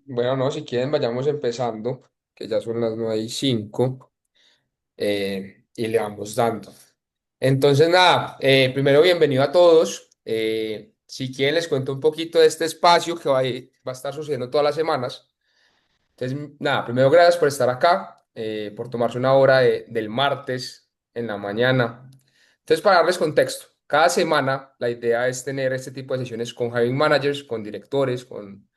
Bueno, no, si quieren vayamos empezando, que ya son las 9:05, y le vamos dando. Entonces, nada, primero bienvenido a todos. Si quieren les cuento un poquito de este espacio que va a estar sucediendo todas las semanas. Entonces, nada, primero gracias por estar acá, por tomarse una hora del martes en la mañana. Entonces, para darles contexto, cada semana la idea es tener este tipo de sesiones con hiring managers, con directores, con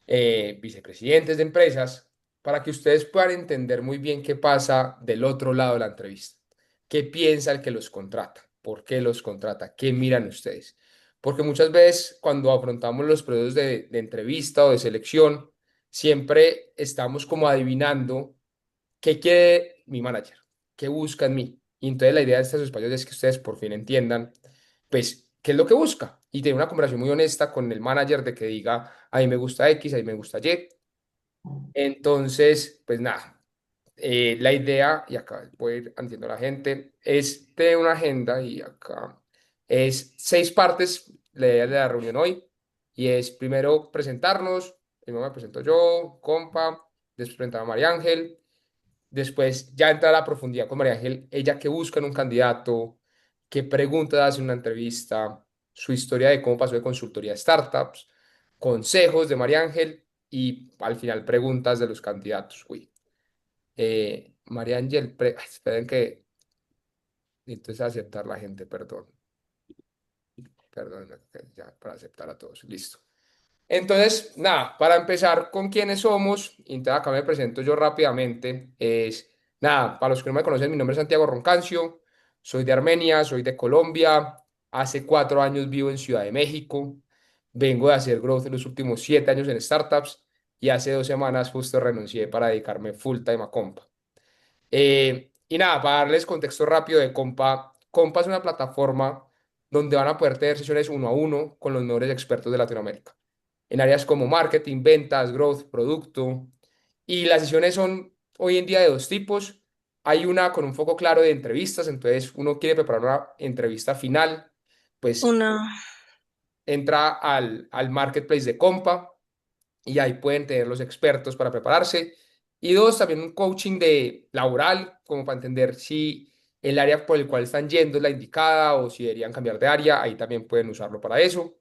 vicepresidentes de empresas, para que ustedes puedan entender muy bien qué pasa del otro lado de la entrevista. ¿Qué piensa el que los contrata? ¿Por qué los contrata? ¿Qué miran ustedes? Porque muchas veces cuando afrontamos los procesos de entrevista o de selección, siempre estamos como adivinando qué quiere mi manager, qué busca en mí. Y entonces la idea de estos espacios es que ustedes por fin entiendan, pues, qué es lo que busca. Y tener una conversación muy honesta con el manager de que diga, a mí me gusta X, a mí me gusta Y. Entonces, pues nada, la idea, y acá voy a ir entiendo a la gente, es tener una agenda y acá es 6 partes la idea de la reunión hoy. Y es primero presentarnos, primero me presento yo, compa, después presentar a María Ángel. Después ya entra a la profundidad con María Ángel, ella qué busca en un candidato, qué preguntas hace en una entrevista, su historia de cómo pasó de consultoría a startups, consejos de María Ángel y al final preguntas de los candidatos. Uy, María Ángel, ay, esperen que entonces aceptar la gente, perdón, ya para aceptar a todos, listo. Entonces, nada, para empezar con quiénes somos, y entonces acá me presento yo rápidamente, nada, para los que no me conocen, mi nombre es Santiago Roncancio, soy de Armenia, soy de Colombia, hace 4 años vivo en Ciudad de México, vengo de hacer growth en los últimos 7 años en startups, y hace 2 semanas justo renuncié para dedicarme full time a Compa. Y nada, para darles contexto rápido de Compa, Compa es una plataforma donde van a poder tener sesiones uno a uno con los mejores expertos de Latinoamérica en áreas como marketing, ventas, growth, producto. Y las sesiones son hoy en día de dos tipos. Hay una con un foco claro de entrevistas, entonces uno quiere preparar una entrevista final, pues Una, entra al marketplace de Compa y ahí pueden tener los expertos para prepararse. Y dos, también un coaching de laboral, como para entender si el área por el cual están yendo es la indicada o si deberían cambiar de área, ahí también pueden usarlo para eso.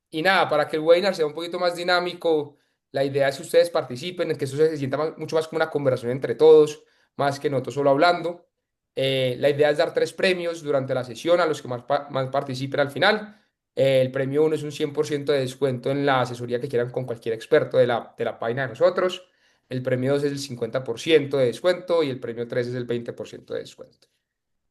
Y nada, para que el webinar sea un poquito más dinámico, la idea es que ustedes participen, en que eso se sienta mucho más como una conversación entre todos, más que nosotros solo hablando. La idea es dar 3 premios durante la sesión a los que más participen al final. El premio uno es un 100% de descuento en la asesoría que quieran con cualquier experto de la página de nosotros. El premio 2 es el 50% de descuento y el premio 3 es el 20% de descuento.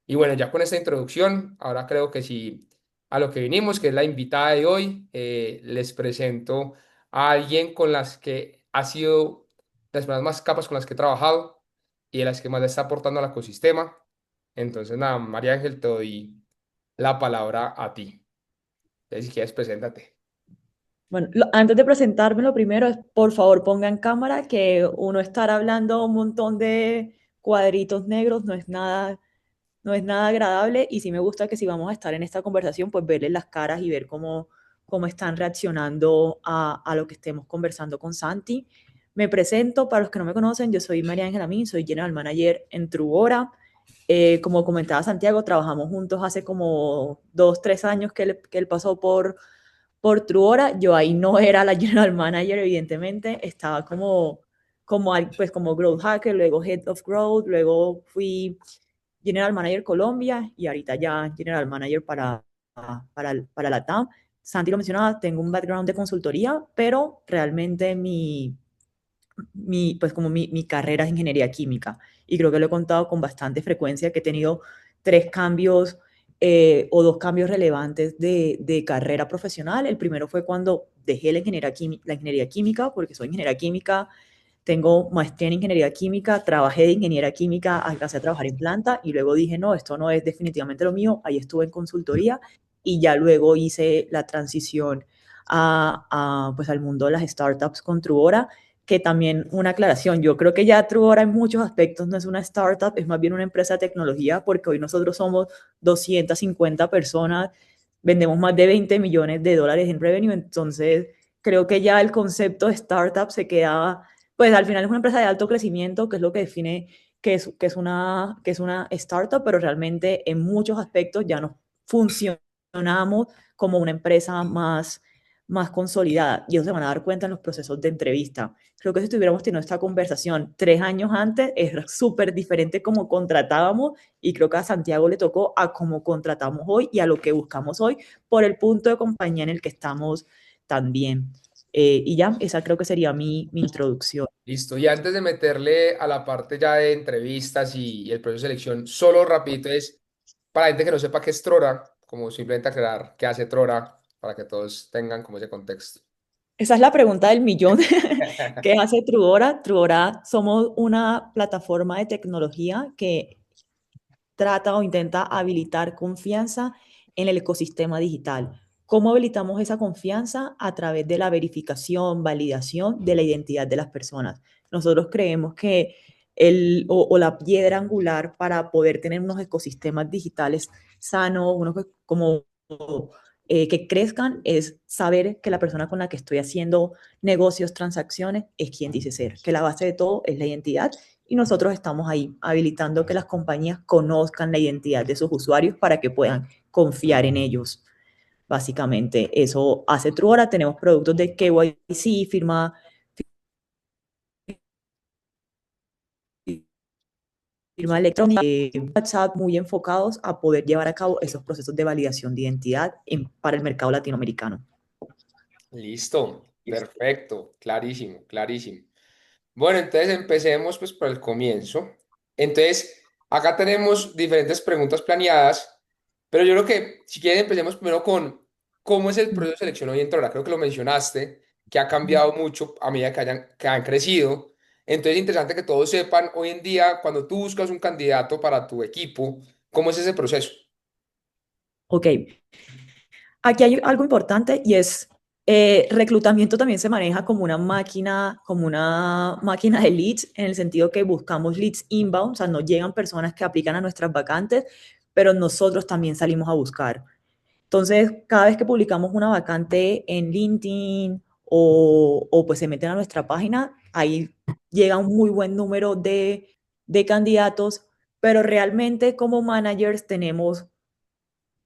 Y bueno, ya con esta introducción, ahora creo que sí, a lo que vinimos, que es la invitada de hoy, les presento a alguien con las que ha sido las personas más capas con las que he trabajado y de las que más le está aportando al ecosistema. Entonces, nada, María Ángel, te doy la palabra a ti. Entonces, si quieres, preséntate. bueno, antes de presentarme, lo primero es, por favor, ponga en cámara que uno estar hablando un montón de cuadritos negros no es nada agradable y sí me gusta que si vamos a estar en esta conversación, pues verles las caras y ver cómo están reaccionando a lo que estemos conversando con Santi. Me presento, para los que no me conocen, yo soy María Ángela Min, soy General Manager en Truora. Como comentaba Santiago, trabajamos juntos hace como 2, 3 años que él pasó por Truora. Yo ahí no era la General Manager, evidentemente, estaba pues como Growth Hacker, luego Head of Growth, luego fui General Manager Colombia y ahorita ya General Manager para la TAM. Santi lo mencionaba, tengo un background de consultoría, pero realmente pues como mi carrera es ingeniería química y creo que lo he contado con bastante frecuencia que he tenido 3 cambios o 2 cambios relevantes de carrera profesional. El primero fue cuando dejé la ingeniería química porque soy ingeniera química, tengo maestría en ingeniería química, trabajé de ingeniera química, alcancé a trabajar en planta y luego dije, no, esto no es definitivamente lo mío, ahí estuve en consultoría y ya luego hice la transición pues al mundo de las startups con Truora, que también una aclaración, yo creo que ya Truora en muchos aspectos no es una startup, es más bien una empresa de tecnología porque hoy nosotros somos 250 personas, vendemos más de 20 millones de dólares en revenue, entonces Creo que ya el concepto de startup se queda, pues al final es una empresa de alto crecimiento, que es lo que define que es una startup, pero realmente en muchos aspectos ya no funcionamos como una empresa más consolidada. Y eso se van a dar cuenta en los procesos de entrevista. Creo que si estuviéramos teniendo esta conversación 3 años antes, es súper diferente como contratábamos y creo que a Santiago le tocó a cómo contratamos hoy y a lo que buscamos hoy por el punto de compañía en el que estamos también. Y ya, esa creo que sería mi introducción. Listo. Y antes de meterle a la parte ya de entrevistas y el proceso de selección, solo rapidito es para la gente que no sepa qué es Trora, como simplemente aclarar qué hace Trora para que todos tengan como ese contexto. Esa es la pregunta del millón. ¿Qué hace Truora? Truora somos una plataforma de tecnología que trata o intenta habilitar confianza en el ecosistema digital. ¿Cómo habilitamos esa confianza? A través de la verificación, validación de la identidad de las personas. Nosotros creemos que o la piedra angular para poder tener unos ecosistemas digitales sanos, unos como que crezcan, es saber que la persona con la que estoy haciendo negocios, transacciones, es quien dice ser, que la base de todo es la identidad y nosotros estamos ahí habilitando que las compañías conozcan la identidad de sus usuarios para que puedan confiar en ellos. Básicamente, eso hace Truora. Tenemos productos de KYC, firma electrónica, WhatsApp, muy enfocados a poder llevar a cabo esos procesos de validación de identidad para el mercado latinoamericano. Listo. Perfecto. Clarísimo, clarísimo. Bueno, entonces empecemos pues por el comienzo. Entonces, acá tenemos diferentes preguntas planeadas, pero yo creo que si quieren empecemos primero con cómo es el proceso de selección hoy en Trora. Creo que lo mencionaste, que ha cambiado mucho a medida que han crecido. Entonces, es interesante que todos sepan hoy en día, cuando tú buscas un candidato para tu equipo, ¿cómo es ese proceso? Ok, aquí hay algo importante y es reclutamiento también se maneja como una máquina de leads, en el sentido que buscamos leads inbound, o sea, nos llegan personas que aplican a nuestras vacantes, pero nosotros también salimos a buscar. Entonces, cada vez que publicamos una vacante en LinkedIn o pues se meten a nuestra página, ahí llega un muy buen número de candidatos, pero realmente como managers tenemos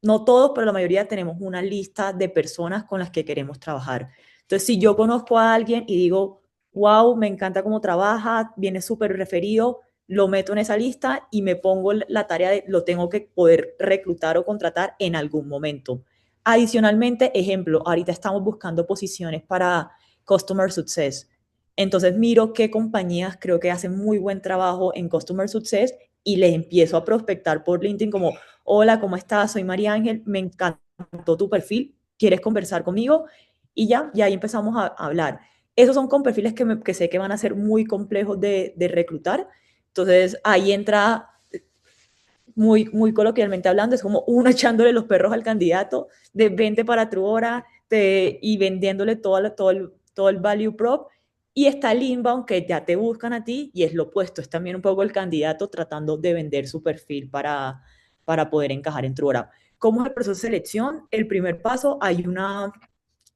no todos, pero la mayoría tenemos una lista de personas con las que queremos trabajar. Entonces, si yo conozco a alguien y digo, wow, me encanta cómo trabaja, viene súper referido, lo meto en esa lista y me pongo la tarea de lo tengo que poder reclutar o contratar en algún momento. Adicionalmente, ejemplo, ahorita estamos buscando posiciones para Customer Success. Entonces miro qué compañías creo que hacen muy buen trabajo en Customer Success y les empiezo a prospectar por LinkedIn como, hola, ¿cómo estás? Soy María Ángel, me encantó tu perfil, ¿quieres conversar conmigo? Y ahí empezamos a hablar. Esos son con perfiles que sé que van a ser muy complejos de reclutar. Entonces ahí entra muy coloquialmente hablando, es como uno echándole los perros al candidato de 20 para tu hora y vendiéndole todo el value prop. Y está el inbound que ya te buscan a ti y es lo opuesto, es también un poco el candidato tratando de vender su perfil para poder encajar en tu hora. ¿Cómo es el proceso de selección? El primer paso,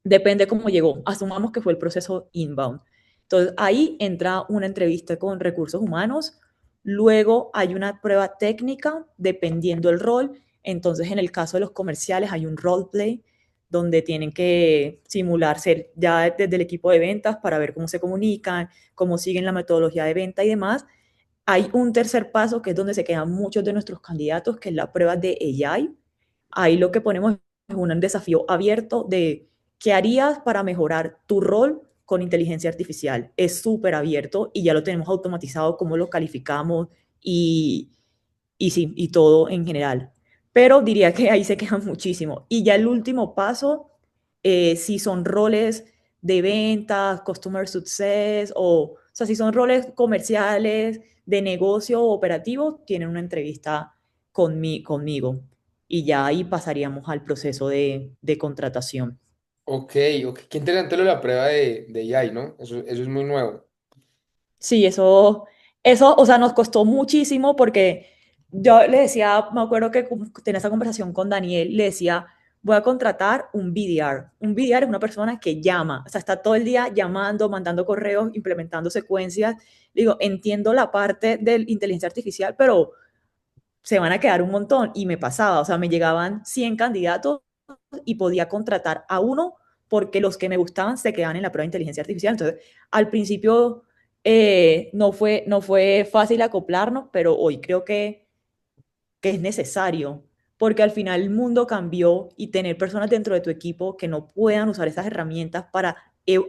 depende cómo llegó, asumamos que fue el proceso inbound. Entonces ahí entra una entrevista con recursos humanos. Luego hay una prueba técnica dependiendo el rol. Entonces, en el caso de los comerciales hay un roleplay donde tienen que simular ser ya desde el equipo de ventas para ver cómo se comunican, cómo siguen la metodología de venta y demás. Hay un tercer paso que es donde se quedan muchos de nuestros candidatos, que es la prueba de AI. Ahí lo que ponemos es un desafío abierto de qué harías para mejorar tu rol con inteligencia artificial. Es súper abierto y ya lo tenemos automatizado, cómo lo calificamos y, y sí, y todo en general. Pero diría que ahí se quedan muchísimo. Y ya el último paso, si son roles de ventas, customer success, o sea, si son roles comerciales, de negocio o operativo, tienen una entrevista conmigo. Y ya ahí pasaríamos al proceso de contratación. Ok, ok. Qué interesante lo de la prueba de AI, ¿no? Eso es muy nuevo. Sí, eso, o sea, nos costó muchísimo porque yo le decía, me acuerdo que tenía esa conversación con Daniel, le decía, voy a contratar un BDR. Un BDR es una persona que llama, o sea, está todo el día llamando, mandando correos, implementando secuencias. Digo, entiendo la parte de inteligencia artificial, pero se van a quedar un montón. Y me pasaba, o sea, me llegaban 100 candidatos y podía contratar a uno porque los que me gustaban se quedaban en la prueba de inteligencia artificial. Entonces, al principio no fue fácil acoplarnos, pero hoy creo que es necesario, porque al final el mundo cambió y tener personas dentro de tu equipo que no puedan usar esas herramientas para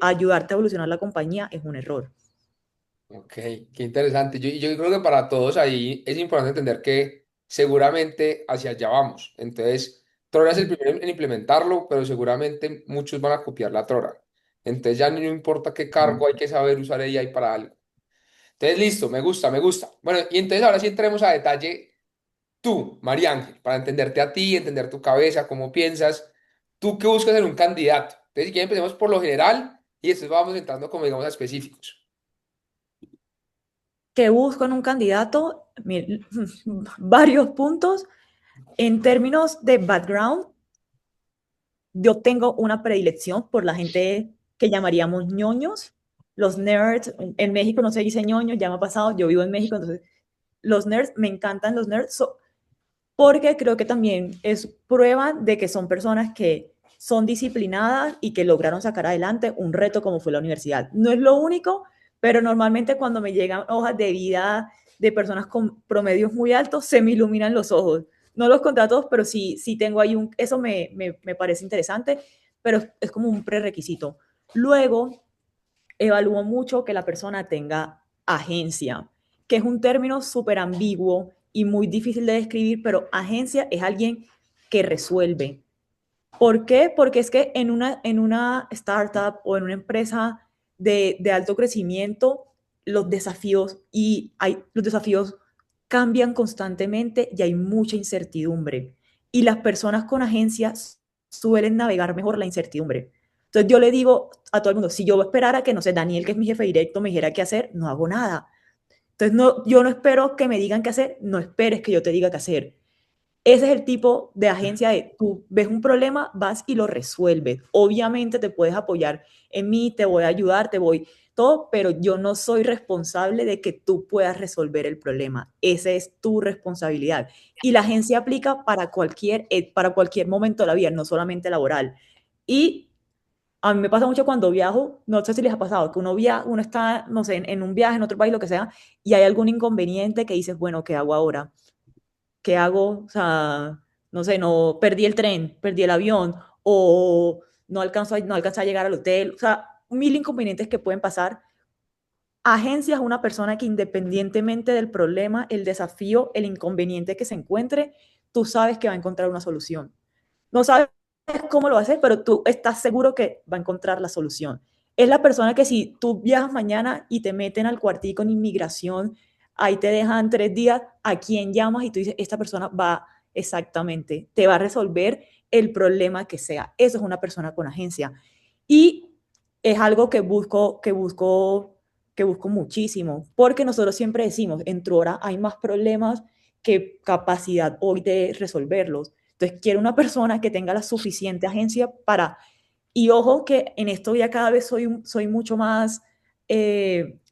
ayudarte a evolucionar la compañía es un error. Ok, qué interesante. Yo creo que para todos ahí es importante entender que seguramente hacia allá vamos. Entonces, Trora es el primero en implementarlo, pero seguramente muchos van a copiar la Trora. Entonces ya no importa qué cargo, hay que saber usar AI para algo. Entonces, listo, me gusta, me gusta. Bueno, y entonces ahora sí entremos a detalle tú, María Ángel, para entenderte a ti, entender tu cabeza, cómo piensas. ¿Tú qué buscas en un candidato? Entonces, si quieres, empecemos por lo general y después vamos entrando, como digamos, a específicos. ¿Qué busco en un candidato? Varios puntos. En términos de background, yo tengo una predilección por la gente que llamaríamos ñoños. Los nerds, en México no se dice ñoño, ya me ha pasado, yo vivo en México, entonces los nerds, me encantan los nerds, porque creo que también es prueba de que son personas que son disciplinadas y que lograron sacar adelante un reto como fue la universidad. No es lo único, pero normalmente cuando me llegan hojas de vida de personas con promedios muy altos, se me iluminan los ojos. No los contratos, pero sí tengo ahí eso me parece interesante, pero es como un prerequisito. Luego, evalúo mucho que la persona tenga agencia, que es un término súper ambiguo y muy difícil de describir, pero agencia es alguien que resuelve. ¿Por qué? Porque es que en una startup o en una empresa de alto crecimiento, los desafíos cambian constantemente y hay mucha incertidumbre. Y las personas con agencias suelen navegar mejor la incertidumbre. Entonces yo le digo a todo el mundo, si yo esperara que, no sé, Daniel, que es mi jefe directo, me dijera qué hacer, no hago nada. Entonces no, yo no espero que me digan qué hacer, no esperes que yo te diga qué hacer. Ese es el tipo de agencia de tú ves un problema, vas y lo resuelves. Obviamente te puedes apoyar en mí, te voy a ayudar, te voy todo, pero yo no soy responsable de que tú puedas resolver el problema. Esa es tu responsabilidad. Y la agencia aplica para cualquier momento de la vida, no solamente laboral. Y a mí me pasa mucho cuando viajo, no sé si les ha pasado, que uno está, no sé, en un viaje en otro país, lo que sea, y hay algún inconveniente que dices, bueno, ¿qué hago ahora? ¿Qué hago? O sea, no sé, no perdí el tren, perdí el avión o no alcanzo a llegar al hotel. O sea, mil inconvenientes que pueden pasar. Agencia es una persona que independientemente del problema, el desafío, el inconveniente que se encuentre, tú sabes que va a encontrar una solución. No sabes cómo lo va a hacer, pero tú estás seguro que va a encontrar la solución. Es la persona que si tú viajas mañana y te meten al cuartico en inmigración, ahí te dejan 3 días, ¿a quién llamas? Y tú dices, esta persona va exactamente, te va a resolver el problema que sea. Eso es una persona con agencia. Y es algo que busco muchísimo, porque nosotros siempre decimos, en Trora hay más problemas que capacidad hoy de resolverlos. Entonces, quiero una persona que tenga la suficiente agencia para, y ojo que en esto ya cada vez soy mucho más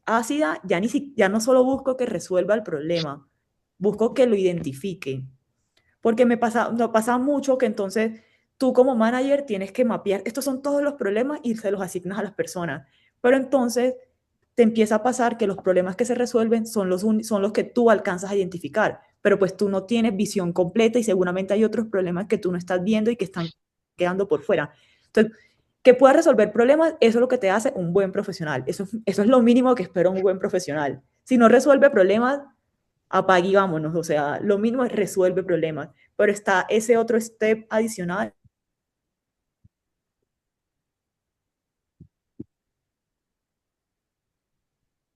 ácida, ya no solo busco que resuelva el problema, busco que lo identifique, porque me pasa mucho que entonces tú como manager tienes que mapear, estos son todos los problemas y se los asignas a las personas, pero entonces te empieza a pasar que los problemas que se resuelven son los que tú alcanzas a identificar, pero pues tú no tienes visión completa y seguramente hay otros problemas que tú no estás viendo y que están quedando por fuera. Entonces, que puedas resolver problemas, eso es lo que te hace un buen profesional. Eso es lo mínimo que espero un buen profesional. Si no resuelve problemas, apague y vámonos. O sea, lo mínimo es resuelve problemas. Pero está ese otro step adicional.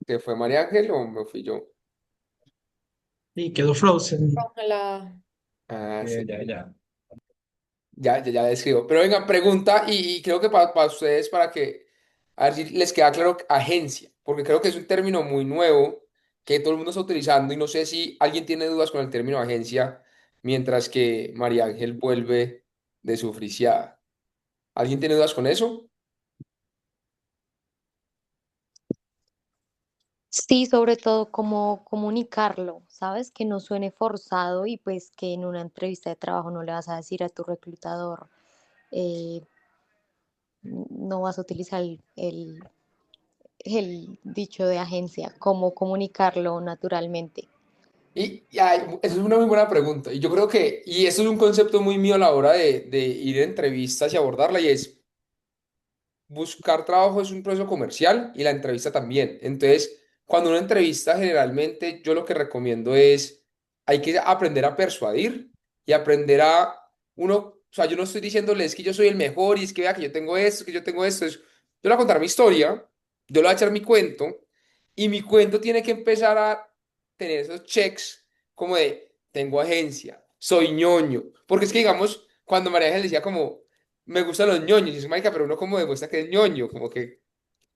¿Te fue María Ángel o me fui yo? Y quedó Frozen. Ojalá. Ah, Ya, sí. ya, ya. Ya le escribo. Pero venga, pregunta, y creo que para ustedes, para que, a ver si les queda claro, agencia, porque creo que es un término muy nuevo que todo el mundo está utilizando y no sé si alguien tiene dudas con el término agencia, mientras que María Ángel vuelve de su friciada. ¿Alguien tiene dudas con eso? Sí, sobre todo cómo comunicarlo, ¿sabes? Que no suene forzado y pues que en una entrevista de trabajo no le vas a decir a tu reclutador, eh, no vas a utilizar el dicho de agencia, cómo comunicarlo naturalmente. Eso es una muy buena pregunta. Y yo creo que, y eso es un concepto muy mío a la hora de ir a entrevistas y abordarla, y es buscar trabajo es un proceso comercial y la entrevista también. Entonces, cuando una entrevista, generalmente yo lo que recomiendo es, hay que aprender a persuadir y aprender a uno, o sea, yo no estoy diciéndoles que yo soy el mejor y es que vea que yo tengo esto, que yo tengo esto. Yo le voy a contar mi historia, yo le voy a echar mi cuento y mi cuento tiene que empezar a tener esos checks como de, tengo agencia, soy ñoño. Porque es que, digamos, cuando María Ángel decía como me gustan los ñoños. Y es marica, pero uno como demuestra que es ñoño, como que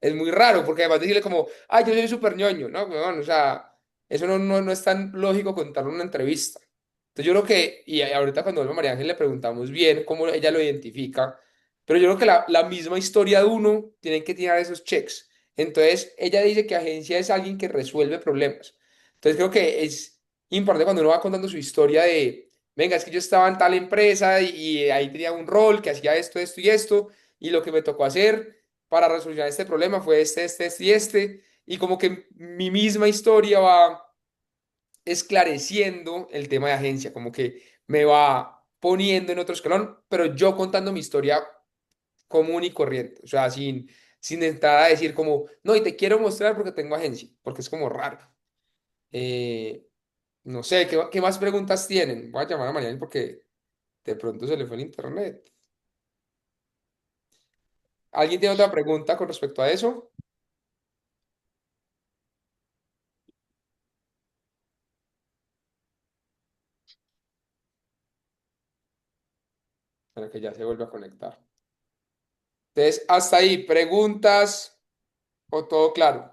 es muy raro, porque además decirle como, ay, yo soy súper ñoño, ¿no? Weón, o sea, eso no es tan lógico contarlo en una entrevista. Entonces yo creo que, y ahorita cuando vuelva María Ángel le preguntamos bien cómo ella lo identifica, pero yo creo que la misma historia de uno tiene que tirar esos checks. Entonces ella dice que agencia es alguien que resuelve problemas. Entonces creo que es importante cuando uno va contando su historia de, venga, es que yo estaba en tal empresa y ahí tenía un rol que hacía esto, esto y esto, y lo que me tocó hacer para resolver este problema fue este y este, y como que mi misma historia va esclareciendo el tema de agencia, como que me va poniendo en otro escalón, pero yo contando mi historia común y corriente, o sea, sin entrar a decir como, no, y te quiero mostrar porque tengo agencia, porque es como raro. Eh, no sé, ¿qué más preguntas tienen? Voy a llamar a Mariana porque de pronto se le fue el internet. ¿Alguien tiene otra pregunta con respecto a eso? Para que ya se vuelva a conectar. Entonces, hasta ahí, preguntas o todo claro.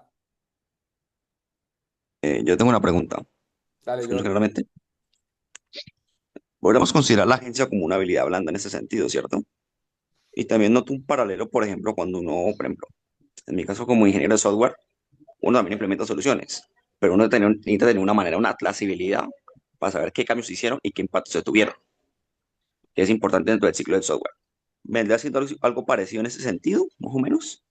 Yo tengo una pregunta. Dale, ¿Escucho Jordi. claramente? Podríamos considerar la agencia como una habilidad blanda en ese sentido, ¿cierto? Y también noto un paralelo, por ejemplo, cuando uno, por ejemplo, en mi caso como ingeniero de software, uno también implementa soluciones, pero uno necesita tener una manera, una trazabilidad para saber qué cambios se hicieron y qué impacto se tuvieron, que es importante dentro del ciclo del software. ¿Vendría siendo algo parecido en ese sentido, más o menos?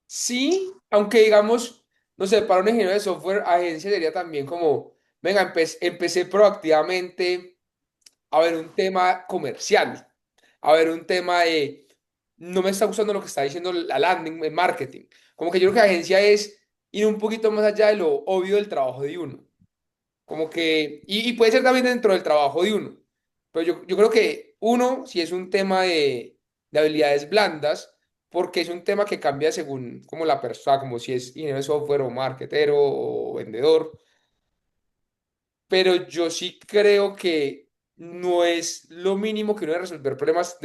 Sí, aunque digamos, no sé, para un ingeniero de software, agencia sería también como, venga, empecé proactivamente a ver un tema comercial, a ver un tema de, no me está gustando lo que está diciendo la landing en marketing. Como que yo creo que agencia es ir un poquito más allá de lo obvio del trabajo de uno. Como que, y puede ser también dentro del trabajo de uno. Pero yo creo que uno, si es un tema de habilidades blandas, porque es un tema que cambia según como la persona, como si es ingeniero de software o marketero o vendedor. Pero yo sí creo que no es lo mínimo que uno debe resolver problemas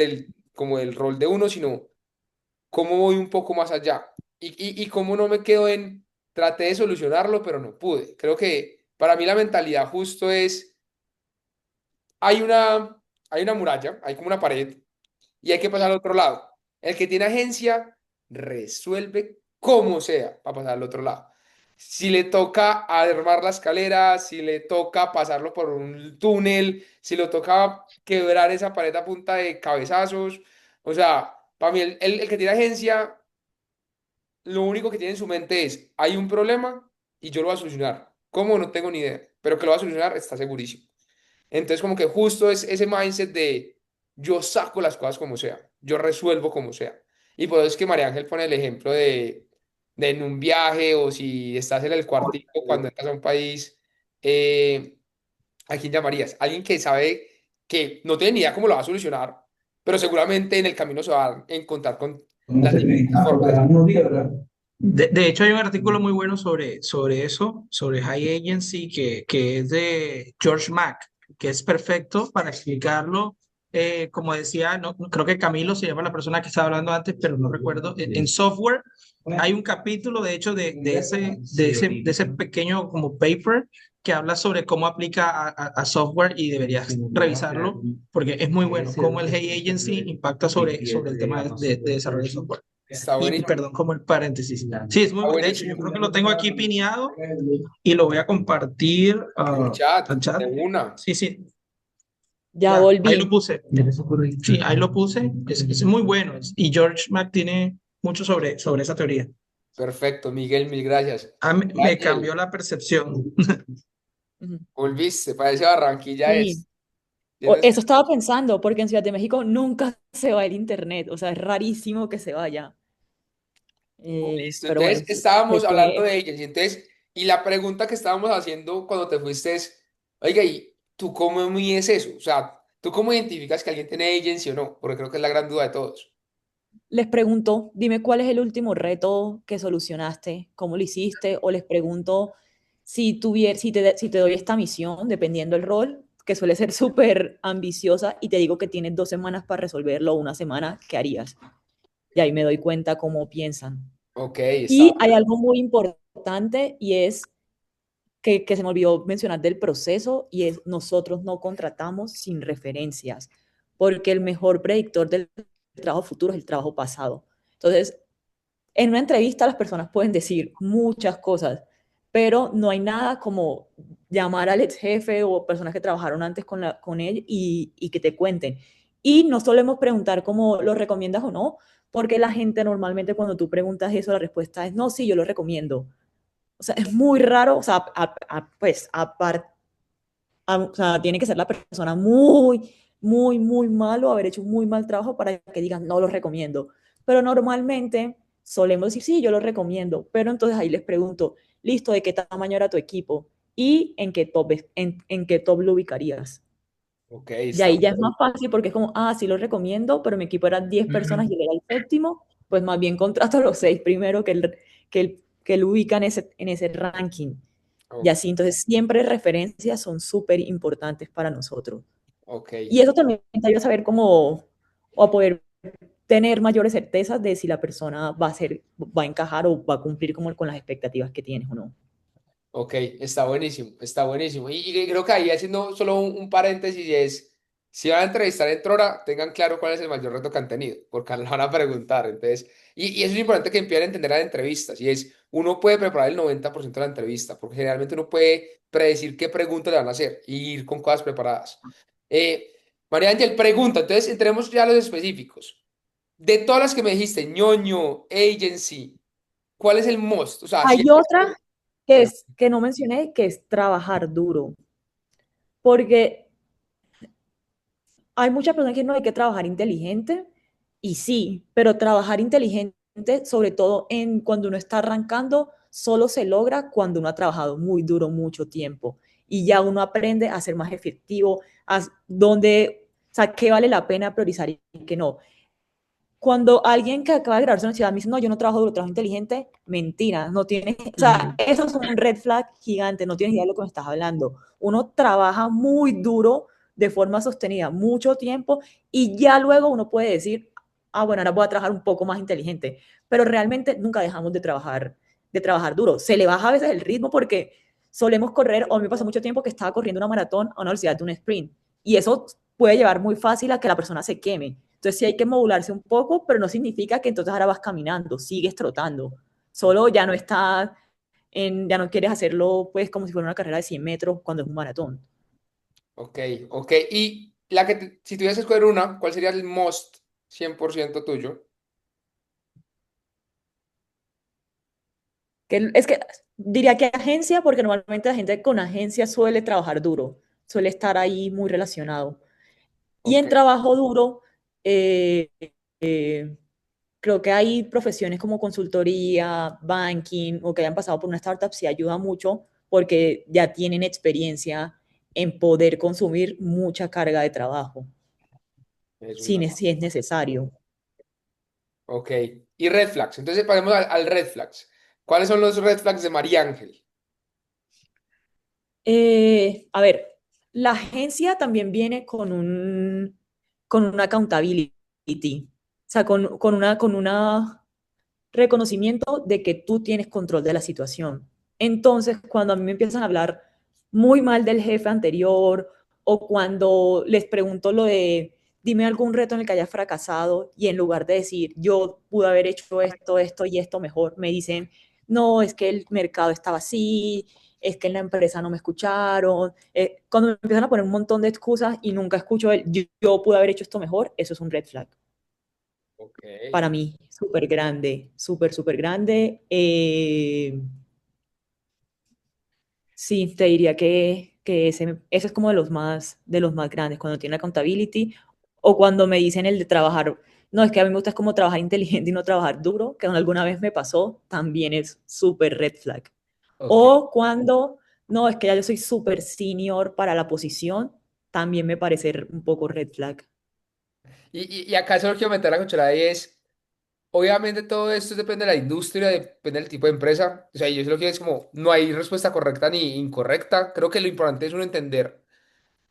como del rol de uno, sino cómo voy un poco más allá. Y cómo no me quedo en, traté de solucionarlo, pero no pude. Creo que para mí la mentalidad justo es hay una, hay una muralla, hay como una pared y hay que pasar al otro lado. El que tiene agencia resuelve como sea para pasar al otro lado. Si le toca armar la escalera, si le toca pasarlo por un túnel, si le toca quebrar esa pared a punta de cabezazos, o sea, para mí el que tiene agencia, lo único que tiene en su mente es, hay un problema y yo lo voy a solucionar. ¿Cómo? No tengo ni idea, pero que lo va a solucionar está segurísimo. Entonces, como que justo es ese mindset de yo saco las cosas como sea, yo resuelvo como sea. Y por eso es que María Ángel pone el ejemplo de en un viaje o si estás en el cuartico cuando entras a un país, ¿a quién llamarías? Alguien que sabe que no tiene ni idea cómo lo va a solucionar, pero seguramente en el camino se va a encontrar con las diferentes formas de solucionar. De hecho, hay un artículo muy bueno sobre eso, sobre High Agency, que es de George Mack, que es perfecto para explicarlo. Como decía, no, creo que Camilo se llama la persona que estaba hablando antes, pero no recuerdo. En software hay un capítulo, de hecho, de ese pequeño como paper que habla sobre cómo aplica a software y deberías revisarlo porque es muy bueno, cómo el Hey Agency impacta sobre el tema de desarrollo de software. Está Y buenísimo. perdón, como el paréntesis. Sí, es muy Está bueno. De hecho, yo buenísimo. creo que lo tengo aquí pineado y lo voy a compartir En el chat, al chat. de una. Sí, sí, Ya ya, ahí lo volví. puse. Sí, ahí lo puse. Es muy bueno. Y George Mac tiene mucho sobre esa teoría. Perfecto, Miguel, mil gracias. Me Daniel, cambió la percepción. Ujú. volviste, parece Barranquilla Sí. es. ¿Tienes? Eso estaba pensando, porque en Ciudad de México nunca se va el internet, o sea, es rarísimo que se vaya. Listo. Pero Entonces, bueno, estábamos se hablando fue. de ellos. Y entonces, y la pregunta que estábamos haciendo cuando te fuiste es, oiga, ¿y tú cómo mides eso? O sea, ¿tú cómo identificas que alguien tiene agency o no? Porque creo que es la gran duda de todos. Les pregunto, dime cuál es el último reto que solucionaste, cómo lo hiciste, o les pregunto si te doy esta misión, dependiendo del rol, que suele ser súper ambiciosa, y te digo que tienes 2 semanas para resolverlo, o una semana, ¿qué harías? Y ahí me doy cuenta cómo piensan. Ok, está. Y hay algo muy importante y es que se me olvidó mencionar del proceso y es nosotros no contratamos sin referencias, porque el mejor predictor del trabajo futuro es el trabajo pasado. Entonces, en una entrevista las personas pueden decir muchas cosas, pero no hay nada como llamar al ex jefe o personas que trabajaron antes con él y que te cuenten. Y no solemos preguntar cómo lo recomiendas o no, porque la gente normalmente cuando tú preguntas eso, la respuesta es no, sí, yo lo recomiendo. O sea, es muy raro, o sea, pues, aparte, o sea, tiene que ser la persona muy malo, haber hecho un muy mal trabajo para que digan, no lo recomiendo. Pero normalmente solemos decir, sí, yo lo recomiendo. Pero entonces ahí les pregunto, listo, ¿de qué tamaño era tu equipo? ¿Y en qué top lo ubicarías? Ok, Y está. ahí ya es más fácil porque es como, ah, sí lo recomiendo, pero mi equipo era 10 personas y él era el séptimo, pues más bien contrato a los 6 primero que él ubica en ese ranking. Y Ok, así, entonces siempre referencias son súper importantes para nosotros. ok, Y eso también te ayuda a saber cómo, o a poder tener mayores certezas de si la persona va a encajar o va a cumplir como con las expectativas que tienes o no. ok, está buenísimo, está buenísimo. Y creo que ahí haciendo solo un paréntesis es, si van a entrevistar en Trora, tengan claro cuál es el mayor reto que han tenido, porque lo van a preguntar. Entonces, y eso es importante que empiecen a entender las entrevistas, y es, uno puede preparar el 90% de la entrevista, porque generalmente uno puede predecir qué preguntas le van a hacer y ir con cosas preparadas. Eh, María Ángel pregunta, entonces entremos ya a los específicos. De todas las que me dijiste, ñoño, agency, ¿cuál es el most? O sea, Hay siempre... otra que no mencioné, que es trabajar duro, porque hay muchas personas que no hay que trabajar inteligente, y sí, pero trabajar inteligente, sobre todo cuando uno está arrancando, solo se logra cuando uno ha trabajado muy duro mucho tiempo y ya uno aprende a ser más efectivo, o sea, qué vale la pena priorizar y qué no. Cuando alguien que acaba de graduarse de la universidad me dice, no, yo no trabajo duro, trabajo inteligente, mentira, no tienes, o sea, eso es un red flag gigante, no tienes idea de lo que me estás hablando. Uno trabaja muy duro, de forma sostenida, mucho tiempo, y ya luego uno puede decir, ah, bueno, ahora voy a trabajar un poco más inteligente, pero realmente nunca dejamos de trabajar duro. Se le baja a veces el ritmo porque solemos correr, o a mí me pasó mucho tiempo que estaba corriendo una maratón a una velocidad de un sprint, y eso puede llevar muy fácil a que la persona se queme. Entonces sí hay que modularse un poco, pero no significa que entonces ahora vas caminando, sigues trotando. Solo ya no estás ya no quieres hacerlo pues como si fuera una carrera de 100 metros cuando es un maratón. Ok, ok. Y la que, si tuvieras que escoger una, ¿cuál sería el most 100% tuyo? Es que diría que agencia, porque normalmente la gente con agencia suele trabajar duro, suele estar ahí muy relacionado. Y Ok, en trabajo duro, eh, eh, creo que hay profesiones como consultoría, banking o que hayan pasado por una startup, sí ayuda mucho porque ya tienen experiencia en poder consumir mucha carga de trabajo, es si, una. si es necesario. Ok. Y red flags. Entonces pasemos al red flags. ¿Cuáles son los red flags de María Ángel? A ver, la agencia también viene con una accountability, o sea, con una reconocimiento de que tú tienes control de la situación. Entonces, cuando a mí me empiezan a hablar muy mal del jefe anterior, o cuando les pregunto lo de, dime algún reto en el que hayas fracasado, y en lugar de decir, yo pude haber hecho esto, esto y esto mejor, me dicen, no, es que el mercado estaba así, es que en la empresa no me escucharon. Cuando me empiezan a poner un montón de excusas y nunca escucho el, yo pude haber hecho esto mejor, eso es un red flag. Ok. Para mí, súper grande, súper, súper grande. Sí, te diría que ese es como de los más grandes, cuando tiene accountability o cuando me dicen el de trabajar, no, es que a mí me gusta es como trabajar inteligente y no trabajar duro, que alguna vez me pasó, también es súper red flag. Ok. O cuando, no, es que ya yo soy súper senior para la posición, también me parece un poco red flag. Y acá solo quiero meter la cucharada y es, obviamente todo esto depende de la industria, depende del tipo de empresa. O sea, yo lo que es como, no hay respuesta correcta ni incorrecta. Creo que lo importante es uno entender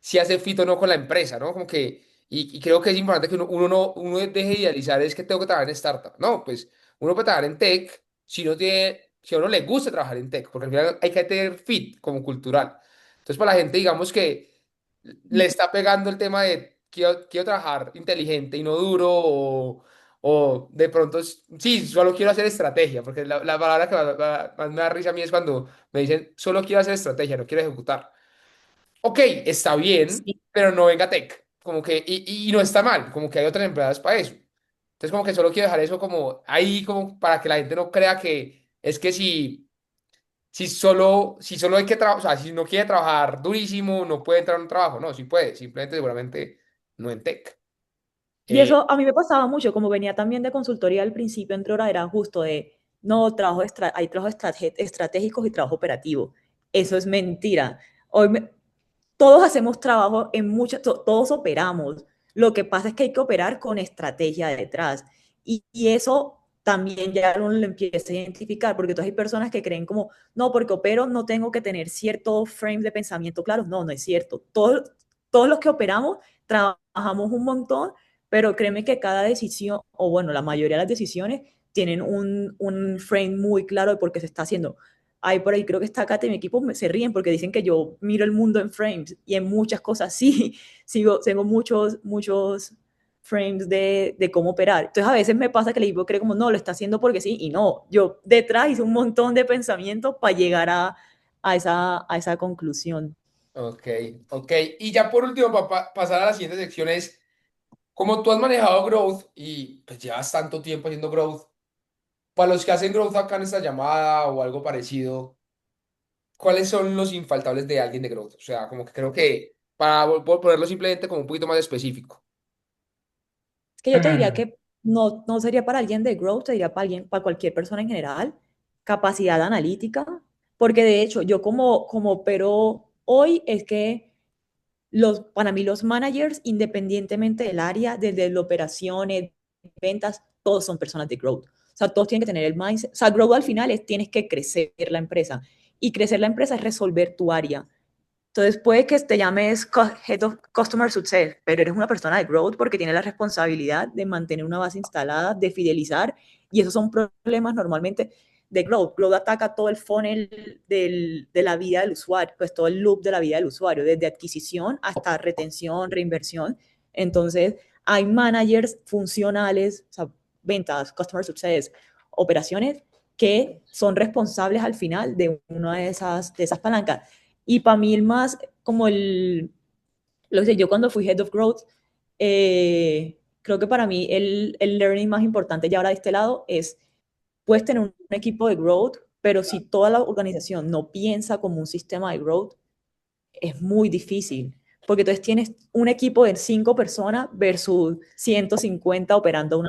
si hace fit o no con la empresa, ¿no? Como que, y creo que es importante que uno deje de idealizar, es que tengo que trabajar en startup. No, pues uno puede trabajar en tech si no tiene, si a uno le gusta trabajar en tech, porque al final hay que tener fit como cultural. Entonces, para la gente, digamos que le está pegando el tema de quiero trabajar inteligente y no duro, o de pronto, sí, solo quiero hacer estrategia, porque la palabra que más me da risa a mí es cuando me dicen, solo quiero hacer estrategia, no quiero ejecutar. Ok, está bien, Sí. pero no venga tech. Como que, y no está mal, como que hay otras empresas para eso. Entonces, como que solo quiero dejar eso como ahí, como para que la gente no crea que es que si solo hay que trabajar, o sea, si no quiere trabajar durísimo, no puede entrar a un trabajo. No, sí puede, simplemente seguramente no en tech. Y Eh, eso a mí me pasaba mucho, como venía también de consultoría al principio, entre hora era justo de, no, hay trabajos estratégicos y trabajo operativo. Eso es mentira. Hoy todos hacemos trabajo en muchas, todos operamos. Lo que pasa es que hay que operar con estrategia detrás. Y eso también ya uno lo empieza a identificar, porque entonces hay personas que creen como, no, porque opero no tengo que tener cierto frame de pensamiento claro. No, no es cierto. Todos los que operamos trabajamos un montón, pero créeme que cada decisión, o bueno, la mayoría de las decisiones tienen un frame muy claro de por qué se está haciendo. Ay, por ahí creo que está Kate y mi equipo se ríen porque dicen que yo miro el mundo en frames y en muchas cosas sí, tengo muchos frames de cómo operar. Entonces a veces me pasa que el equipo cree como, no, lo está haciendo porque sí, y no, yo detrás hice un montón de pensamientos para llegar a esa conclusión. ok, ok. Y ya por último, para pasar a la siguiente sección es, como tú has manejado growth y pues llevas tanto tiempo haciendo growth, para los que hacen growth acá en esta llamada o algo parecido, ¿cuáles son los infaltables de alguien de growth? O sea, como que creo que para ponerlo simplemente como un poquito más específico. Es que yo te diría que no sería para alguien de growth, te diría para cualquier persona en general, capacidad analítica, porque de hecho yo como opero hoy es que para mí los managers, independientemente del área, desde la operaciones, ventas, todos son personas de growth. O sea, todos tienen que tener el mindset. O sea, growth al final es tienes que crecer la empresa. Y crecer la empresa es resolver tu área. Entonces puede que te llames Head of Customer Success, pero eres una persona de growth porque tienes la responsabilidad de mantener una base instalada, de fidelizar, y esos son problemas normalmente de growth. Growth ataca todo el funnel de la vida del usuario, pues todo el loop de la vida del usuario, desde adquisición hasta retención, reinversión. Entonces, hay managers funcionales, o sea, ventas, Customer Success, operaciones, que son responsables al final de una de esas palancas. Y para mí el más, como lo sé, yo cuando fui Head of Growth, creo que para mí el learning más importante ya ahora de este lado es, puedes tener un equipo de growth, pero si toda la organización no piensa como un sistema de growth, es muy difícil, porque entonces tienes un equipo de 5 personas versus 150 operando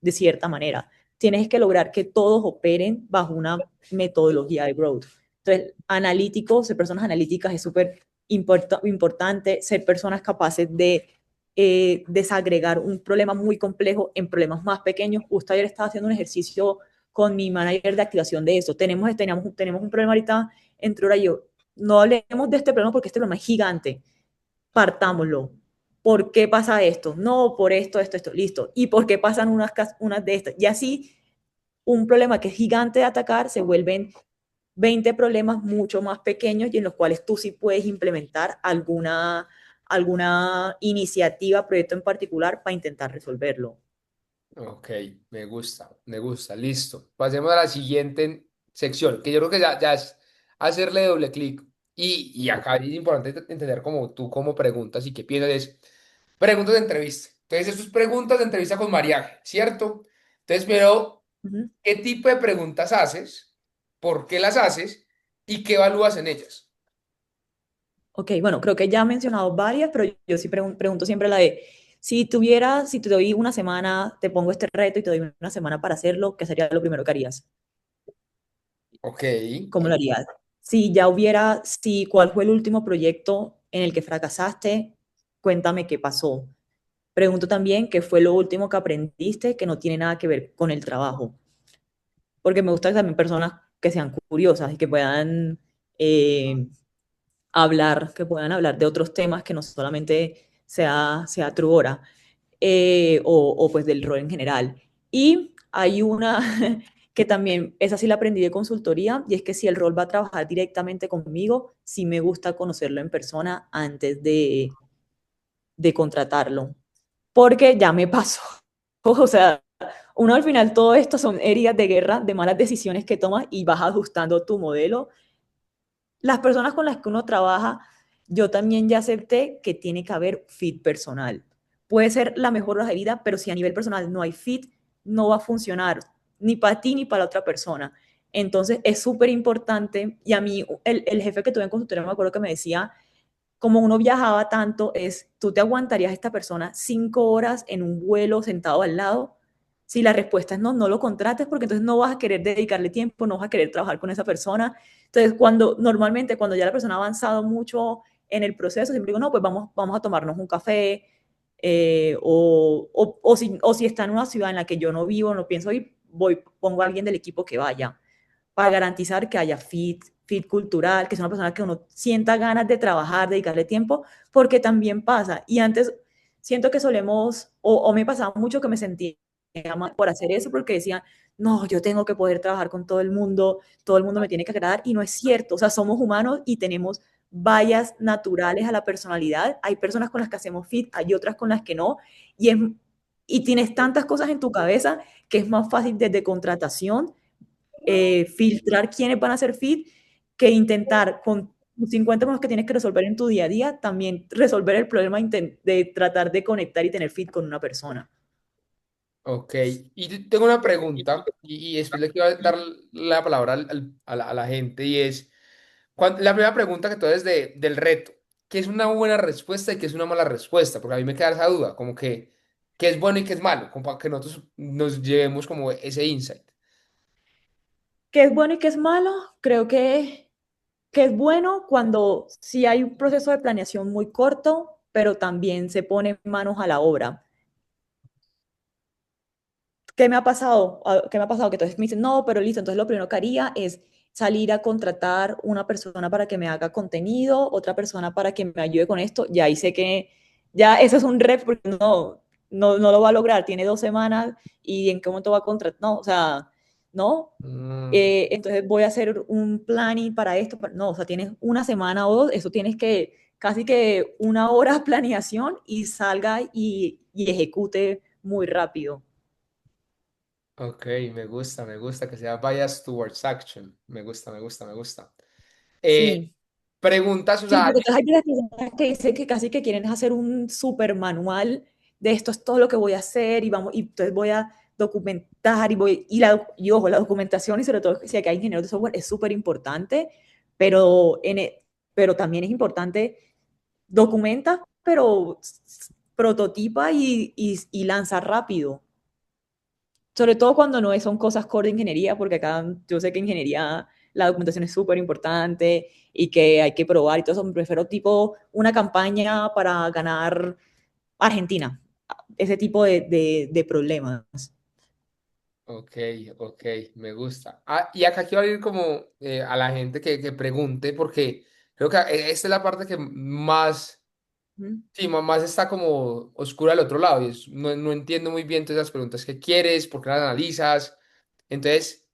de cierta manera. Tienes que lograr que todos operen bajo una metodología de growth. Entonces, analíticos, ser personas analíticas es súper importante, ser personas capaces de desagregar un problema muy complejo en problemas más pequeños. Justo ayer estaba haciendo un ejercicio con mi manager de activación de eso. Tenemos un problema ahorita entre ahora y yo, no hablemos de este problema porque este problema es gigante. Partámoslo. ¿Por qué pasa esto? No, por esto, listo. ¿Y por qué pasan unas de estas? Y así, un problema que es gigante de atacar se vuelven 20 problemas mucho más pequeños y en los cuales tú sí puedes implementar alguna iniciativa, proyecto en particular para intentar resolverlo. Ok, me gusta, listo. Pasemos a la siguiente sección, que yo creo que ya es hacerle doble clic. Y acá es importante entender cómo tú, cómo preguntas y qué piensas, es preguntas de entrevista. Entonces, eso es preguntas de entrevista con mariaje, ¿cierto? Entonces, pero, Ujú. ¿qué tipo de preguntas haces? ¿Por qué las haces? ¿Y qué evalúas en ellas? Ok, bueno, creo que ya he mencionado varias, pero yo sí pregunto siempre la de, si te doy una semana, te pongo este reto y te doy una semana para hacerlo, ¿qué sería lo primero que harías? Ok, ¿Cómo lo harías? Si ¿cuál fue el último proyecto en el que fracasaste? Cuéntame qué pasó. Pregunto también qué fue lo último que aprendiste que no tiene nada que ver con el trabajo, porque me gustan también personas que sean curiosas y eh, que puedan hablar de otros temas que no solamente sea True Hora, o pues del rol en general. Y hay una que también, esa sí la aprendí de consultoría, y es que si el rol va a trabajar directamente conmigo, sí me gusta conocerlo en persona antes de contratarlo, porque ya me pasó. O sea, uno al final todo esto son heridas de guerra, de malas decisiones que tomas y vas ajustando tu modelo. Las personas con las que uno trabaja, yo también ya acepté que tiene que haber fit personal. Puede ser la mejor de la vida, pero si a nivel personal no hay fit, no va a funcionar ni para ti ni para la otra persona. Entonces es súper importante, y a mí el jefe que tuve en consultoría me acuerdo que me decía, como uno viajaba tanto, ¿tú te aguantarías a esta persona 5 horas en un vuelo sentado al lado? Si la respuesta es no, no lo contrates porque entonces no vas a querer dedicarle tiempo, no vas a querer trabajar con esa persona. Entonces, normalmente cuando ya la persona ha avanzado mucho en el proceso, siempre digo, no, pues vamos a tomarnos un café, o si está en una ciudad en la que yo no vivo, no pienso ir, pongo a alguien del equipo que vaya para garantizar que haya fit cultural, que sea una persona que uno sienta ganas de trabajar, dedicarle tiempo, porque también pasa. Y antes siento que solemos, o me pasaba mucho que me sentía mal por hacer eso, porque decía, no, yo tengo que poder trabajar con todo el mundo me tiene que agradar, y no es cierto. O sea, somos humanos y tenemos vallas naturales a la personalidad. Hay personas con las que hacemos fit, hay otras con las que no, y tienes tantas cosas en tu cabeza que es más fácil desde contratación filtrar quiénes van a ser fit, que intentar con los 50 con los que tienes que resolver en tu día a día, también resolver el problema de tratar de conectar y tener fit con una persona. ok. Y tengo una pregunta y después le quiero dar la palabra a la gente y es... La primera pregunta que tú haces del reto, ¿qué es una buena respuesta y qué es una mala respuesta? Porque a mí me queda esa duda, como que qué es bueno y qué es malo, como para que nosotros nos llevemos como ese insight. ¿Qué es bueno y qué es malo? Creo que es bueno cuando sí hay un proceso de planeación muy corto, pero también se pone manos a la obra. ¿Qué me ha pasado? ¿Qué me ha pasado? Que entonces me dicen, no, pero listo, entonces lo primero que haría es salir a contratar una persona para que me haga contenido, otra persona para que me ayude con esto. Ya ahí sé que ya eso es un rep porque no lo va a lograr. Tiene 2 semanas y en qué momento va a contratar. No, o sea, no. Mm, Entonces voy a hacer un planning para esto. No, o sea, tienes una semana o dos, eso tienes que casi que una hora de planeación y salga y ejecute muy rápido. ok, me gusta que sea bias towards action. Me gusta, me gusta, me gusta. Sí. Preguntas, o Sí, sea, porque entonces hay varias personas que dicen que casi que quieren hacer un super manual de esto es todo lo que voy a hacer y entonces voy a documentar y ojo, la documentación y sobre todo si aquí hay ingenieros de software es súper importante, pero, pero también es importante documenta, pero prototipa y lanza rápido. Sobre todo cuando no son cosas core de ingeniería, porque acá yo sé que ingeniería la documentación es súper importante y que hay que probar y todo eso. Prefiero tipo una campaña para ganar Argentina, ese tipo de problemas. ok, ok, me gusta. Ah, y acá quiero ir como a la gente que pregunte, porque creo que esta es la parte que más... ¿Mm? Sí, más está como oscura al otro lado y no entiendo muy bien todas esas preguntas que quieres, por qué las analizas. Entonces,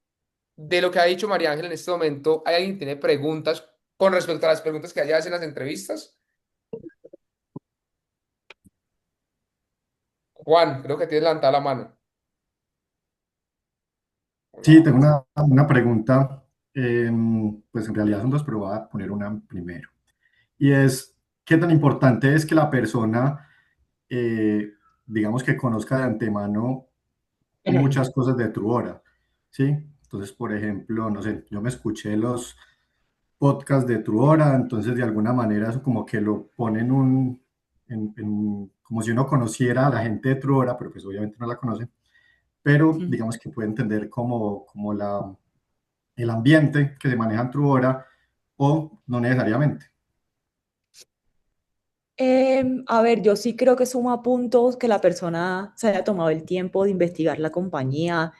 de lo que ha dicho María Ángel en este momento, ¿hay alguien que tiene preguntas con respecto a las preguntas que ella hace en las entrevistas? Juan, creo que tienes levantada la mano. Sí, No. tengo una pregunta, pues en realidad son dos, pero voy a poner una primero. Y es, ¿qué tan importante es que la persona, eh, digamos que conozca de antemano muchas cosas de Truora? ¿Sí? Entonces, por ejemplo, no sé, yo me escuché los podcasts de Truora, entonces de alguna manera eso como que lo pone como si uno conociera a la gente de Truora, pero pues obviamente no la conoce, pero digamos que puede entender como el ambiente que se maneja en Truora o no necesariamente. A ver, yo sí creo que suma puntos que la persona se haya tomado el tiempo de investigar la compañía,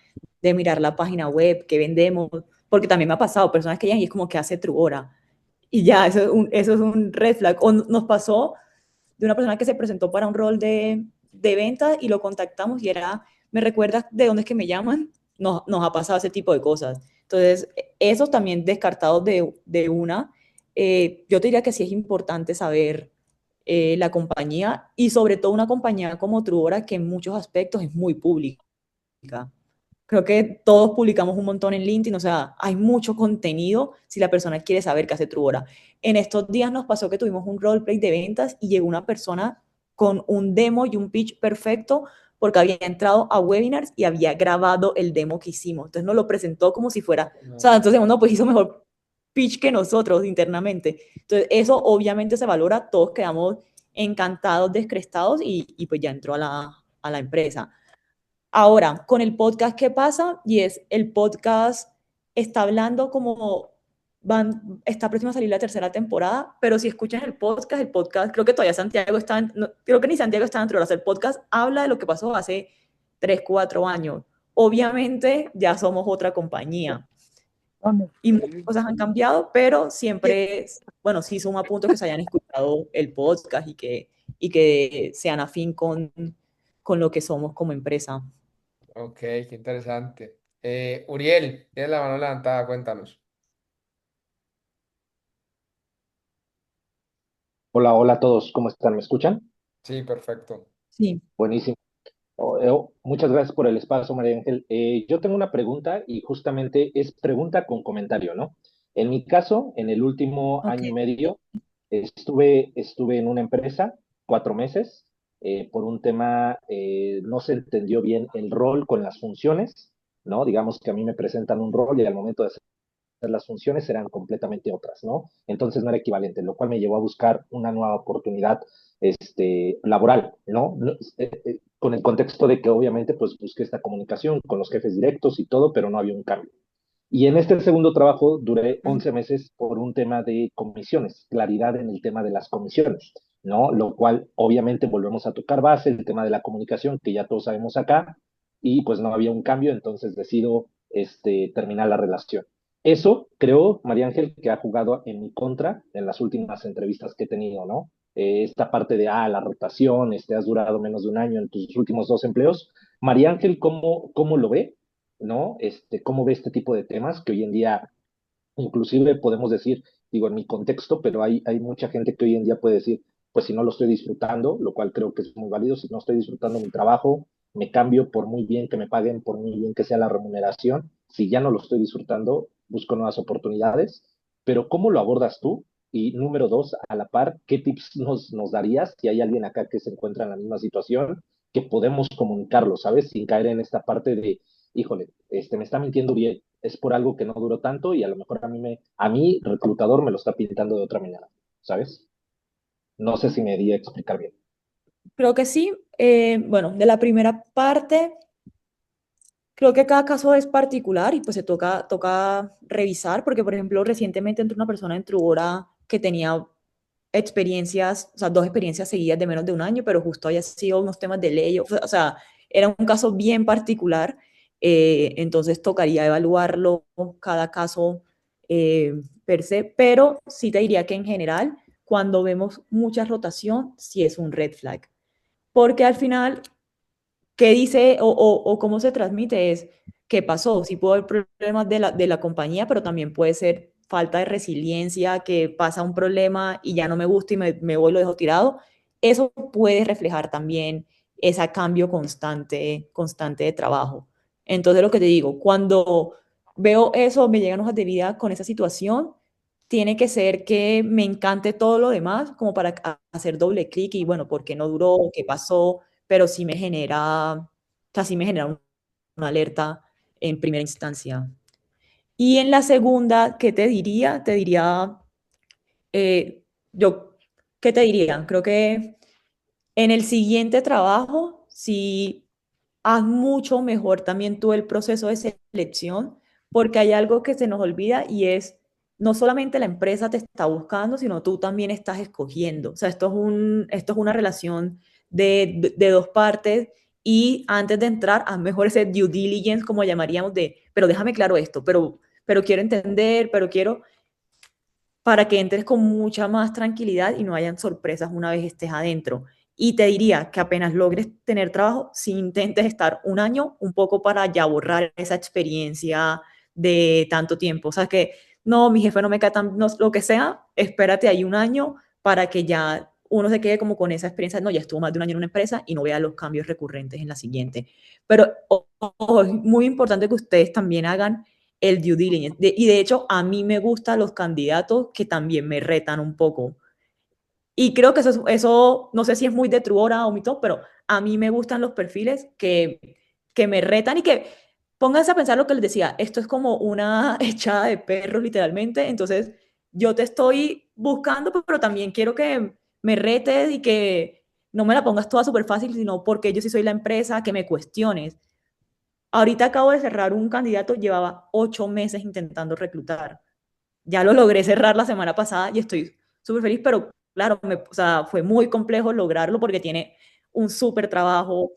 de mirar la página web, qué vendemos, porque también me ha pasado personas que llegan y es como que hace Truora y ya, eso es un red flag. O nos pasó de una persona que se presentó para un rol de venta y lo contactamos y era, ¿me recuerdas de dónde es que me llaman? Nos ha pasado ese tipo de cosas. Entonces, esos también descartados de una, yo te diría que sí es importante saber la compañía y sobre todo una compañía como Truora que en muchos aspectos es muy pública. Creo que todos publicamos un montón en LinkedIn, o sea, hay mucho contenido si la persona quiere saber qué hace Truora. En estos días nos pasó que tuvimos un roleplay de ventas y llegó una persona con un demo y un pitch perfecto porque había entrado a webinars y había grabado el demo que hicimos. Entonces nos lo presentó como si fuera, o sea, entonces uno pues hizo mejor pitch que nosotros internamente. Entonces eso obviamente se valora, todos quedamos encantados, descrestados y pues ya entró a la empresa. Ahora, con el podcast, ¿qué pasa? Y es, el podcast está hablando como está próxima a salir la tercera temporada, pero si escuchan el podcast, creo que todavía Santiago está, creo que ni Santiago está dentro, el podcast habla de lo que pasó hace 3 4 años. Obviamente ya somos otra compañía y muchas cosas han cambiado, pero siempre, bueno, sí suma puntos que se hayan escuchado el podcast y que sean afín con lo que somos como empresa. Ok, qué interesante. Uriel, tienes la mano levantada, cuéntanos. Hola, hola a todos, ¿cómo están? ¿Me escuchan? Sí, perfecto. Sí. Buenísimo. Muchas gracias por el espacio, María Ángel. Yo tengo una pregunta y justamente es pregunta con comentario, ¿no? En mi caso, en el último Ok. año y medio, estuve en una empresa 4 meses. Por un tema, no se entendió bien el rol con las funciones, ¿no? Digamos que a mí me presentan un rol y al momento de las funciones eran completamente otras, ¿no? Entonces no era equivalente, lo cual me llevó a buscar una nueva oportunidad laboral, ¿no? Con el contexto de que obviamente pues busqué esta comunicación con los jefes directos y todo, pero no había un cambio. Y en este segundo trabajo duré 11 meses por un tema de comisiones, claridad en el tema de las comisiones, ¿no? Lo cual obviamente volvemos a tocar base, el tema de la comunicación, que ya todos sabemos acá, y pues no había un cambio, entonces decido terminar la relación. Eso creo, María Ángel, que ha jugado en mi contra en las últimas entrevistas que he tenido, ¿no? Esta parte de, la rotación, has durado menos de un año en tus últimos 2 empleos. María Ángel, ¿cómo lo ve? ¿No? ¿Cómo ve este tipo de temas que hoy en día, inclusive podemos decir, digo, en mi contexto, pero hay mucha gente que hoy en día puede decir, pues si no lo estoy disfrutando, lo cual creo que es muy válido, si no estoy disfrutando mi trabajo, me cambio por muy bien que me paguen, por muy bien que sea la remuneración, si ya no lo estoy disfrutando, busco nuevas oportunidades, pero ¿cómo lo abordas tú? Y número dos, a la par, ¿qué tips nos darías si hay alguien acá que se encuentra en la misma situación, que podemos comunicarlo, ¿sabes? Sin caer en esta parte de, híjole, me está mintiendo bien, es por algo que no duró tanto y a lo mejor a mí, reclutador, me lo está pintando de otra manera, ¿sabes? No sé si me di a explicar bien. Creo que sí. Bueno, de la primera parte, creo que cada caso es particular y pues se toca revisar, porque por ejemplo, recientemente entró una persona en Trubora que tenía experiencias, o sea, 2 experiencias seguidas de menos de un año, pero justo había sido unos temas de ley, o sea, era un caso bien particular, entonces tocaría evaluarlo cada caso per se, pero sí te diría que en general, cuando vemos mucha rotación, sí es un red flag, porque al final, ¿qué dice o cómo se transmite? Es, ¿qué pasó? Sí puede haber problemas de la compañía, pero también puede ser falta de resiliencia, que pasa un problema y ya no me gusta y me voy y lo dejo tirado. Eso puede reflejar también ese cambio constante de trabajo. Entonces, lo que te digo, cuando veo eso, me llegan hojas de vida con esa situación, tiene que ser que me encante todo lo demás, como para hacer doble clic y bueno, ¿por qué no duró? ¿Qué pasó? Pero sí me genera, o sea, sí me genera una alerta en primera instancia. Y en la segunda, ¿qué te diría? Te diría, yo, ¿qué te diría? Creo que en el siguiente trabajo, si haz mucho mejor también tú el proceso de selección, porque hay algo que se nos olvida y es, no solamente la empresa te está buscando, sino tú también estás escogiendo. O sea, esto es una relación de dos partes y antes de entrar, haz mejor ese due diligence, como llamaríamos, pero déjame claro esto, pero quiero entender, pero quiero para que entres con mucha más tranquilidad y no hayan sorpresas una vez estés adentro. Y te diría que apenas logres tener trabajo, si intentes estar un año, un poco para ya borrar esa experiencia de tanto tiempo. O sea, que no, mi jefe no me cae tan, no, lo que sea, espérate ahí un año para que ya uno se quede como con esa experiencia, no, ya estuvo más de un año en una empresa y no vea los cambios recurrentes en la siguiente. Pero es muy importante que ustedes también hagan el due diligence. Y de hecho, a mí me gustan los candidatos que también me retan un poco. Y creo que eso no sé si es muy de Truora o mito, pero a mí me gustan los perfiles que me retan y que pónganse a pensar lo que les decía. Esto es como una echada de perros, literalmente. Entonces, yo te estoy buscando, pero también quiero que me retes y que no me la pongas toda súper fácil, sino porque yo sí soy la empresa, que me cuestiones. Ahorita acabo de cerrar un candidato, llevaba 8 meses intentando reclutar. Ya lo logré cerrar la semana pasada y estoy súper feliz, pero claro, o sea, fue muy complejo lograrlo porque tiene un súper trabajo, o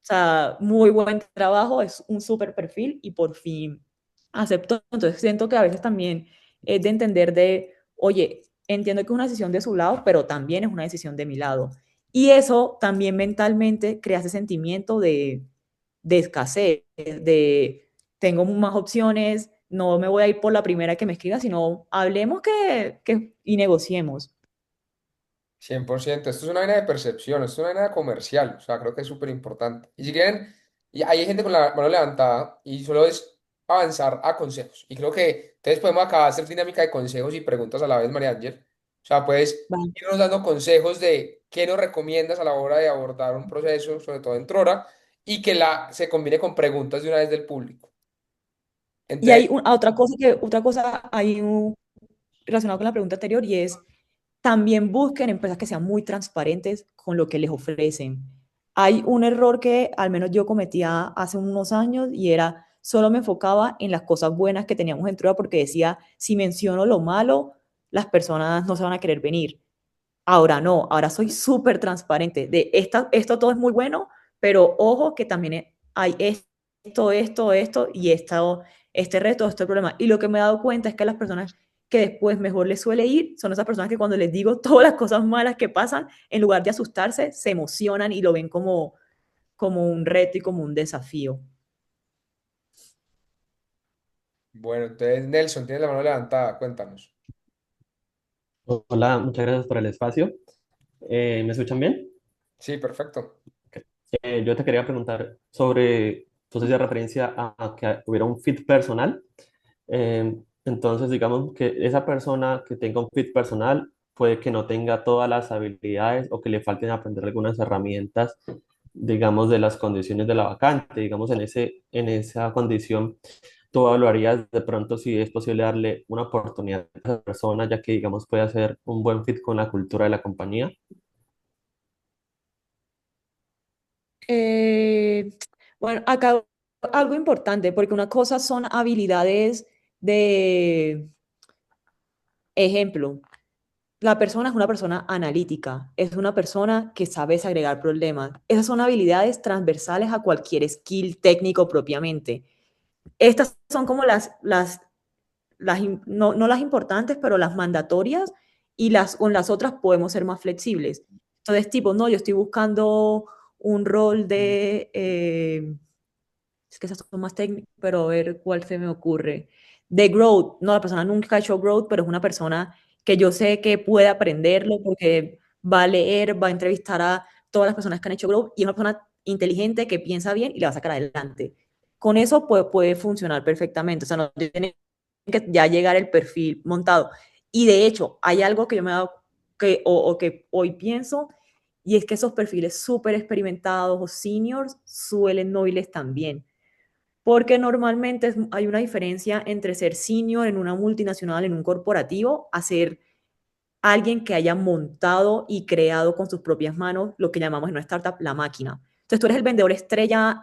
sea, muy buen trabajo, es un súper perfil y por fin aceptó. Entonces siento que a veces también es de entender de, oye, entiendo que es una decisión de su lado, pero también es una decisión de mi lado. Y eso también mentalmente crea ese sentimiento de escasez, de tengo más opciones, no me voy a ir por la primera que me escriba, sino hablemos y negociemos. 100%. Esto es una vaina de percepción, esto es una vaina comercial, o sea, creo que es súper importante. Y si quieren, y hay gente con la mano levantada y solo es avanzar a consejos. Y creo que entonces podemos acabar de hacer dinámica de consejos y preguntas a la vez, María Ángel. O sea, puedes Vale. irnos dando consejos de qué nos recomiendas a la hora de abordar un proceso, sobre todo en Trora, y que se combine con preguntas de una vez del público. Y Entonces, hay otra cosa relacionado con la pregunta anterior y es también busquen empresas que sean muy transparentes con lo que les ofrecen. Hay un error que al menos yo cometía hace unos años y era solo me enfocaba en las cosas buenas que teníamos en Trueba porque decía, si menciono lo malo, las personas no se van a querer venir. Ahora no, ahora soy súper transparente. Esto todo es muy bueno, pero ojo que también hay esto y este reto, este problema. Y lo que me he dado cuenta es que las personas que después mejor les suele ir son esas personas que cuando les digo todas las cosas malas que pasan, en lugar de asustarse, se emocionan y lo ven como un reto y como un desafío. bueno, entonces Nelson, tienes la mano levantada, cuéntanos. Hola, muchas gracias por el espacio. ¿Me escuchan bien? Sí, perfecto. Yo te quería preguntar sobre, tú hacías referencia a que hubiera un fit personal. Entonces, digamos que esa persona que tenga un fit personal puede que no tenga todas las habilidades o que le falten aprender algunas herramientas, digamos, de las condiciones de la vacante. Digamos, en esa condición, tú evaluarías de pronto si es posible darle una oportunidad a esa persona, ya que, digamos, puede hacer un buen fit con la cultura de la compañía. Eh, bueno, acá algo importante, porque una cosa son habilidades de ejemplo. La persona es una persona analítica, es una persona que sabe agregar problemas. Esas son habilidades transversales a cualquier skill técnico propiamente. Estas son como no las importantes, pero las mandatorias y con las otras podemos ser más flexibles. Entonces, tipo, no, yo estoy buscando un rol Es que esas son más técnicas, pero a ver cuál se me ocurre. De growth, no, la persona nunca ha hecho growth, pero es una persona que yo sé que puede aprenderlo porque va a leer, va a entrevistar a todas las personas que han hecho growth y es una persona inteligente que piensa bien y la va a sacar adelante. Con eso puede funcionar perfectamente. O sea, no tiene que ya llegar el perfil montado. Y de hecho, hay algo que yo me he dado o que hoy pienso, y es que esos perfiles súper experimentados o seniors suelen no irles tan bien. Porque normalmente hay una diferencia entre ser senior en una multinacional, en un corporativo, a ser alguien que haya montado y creado con sus propias manos lo que llamamos en una startup la máquina. Entonces tú eres el vendedor estrella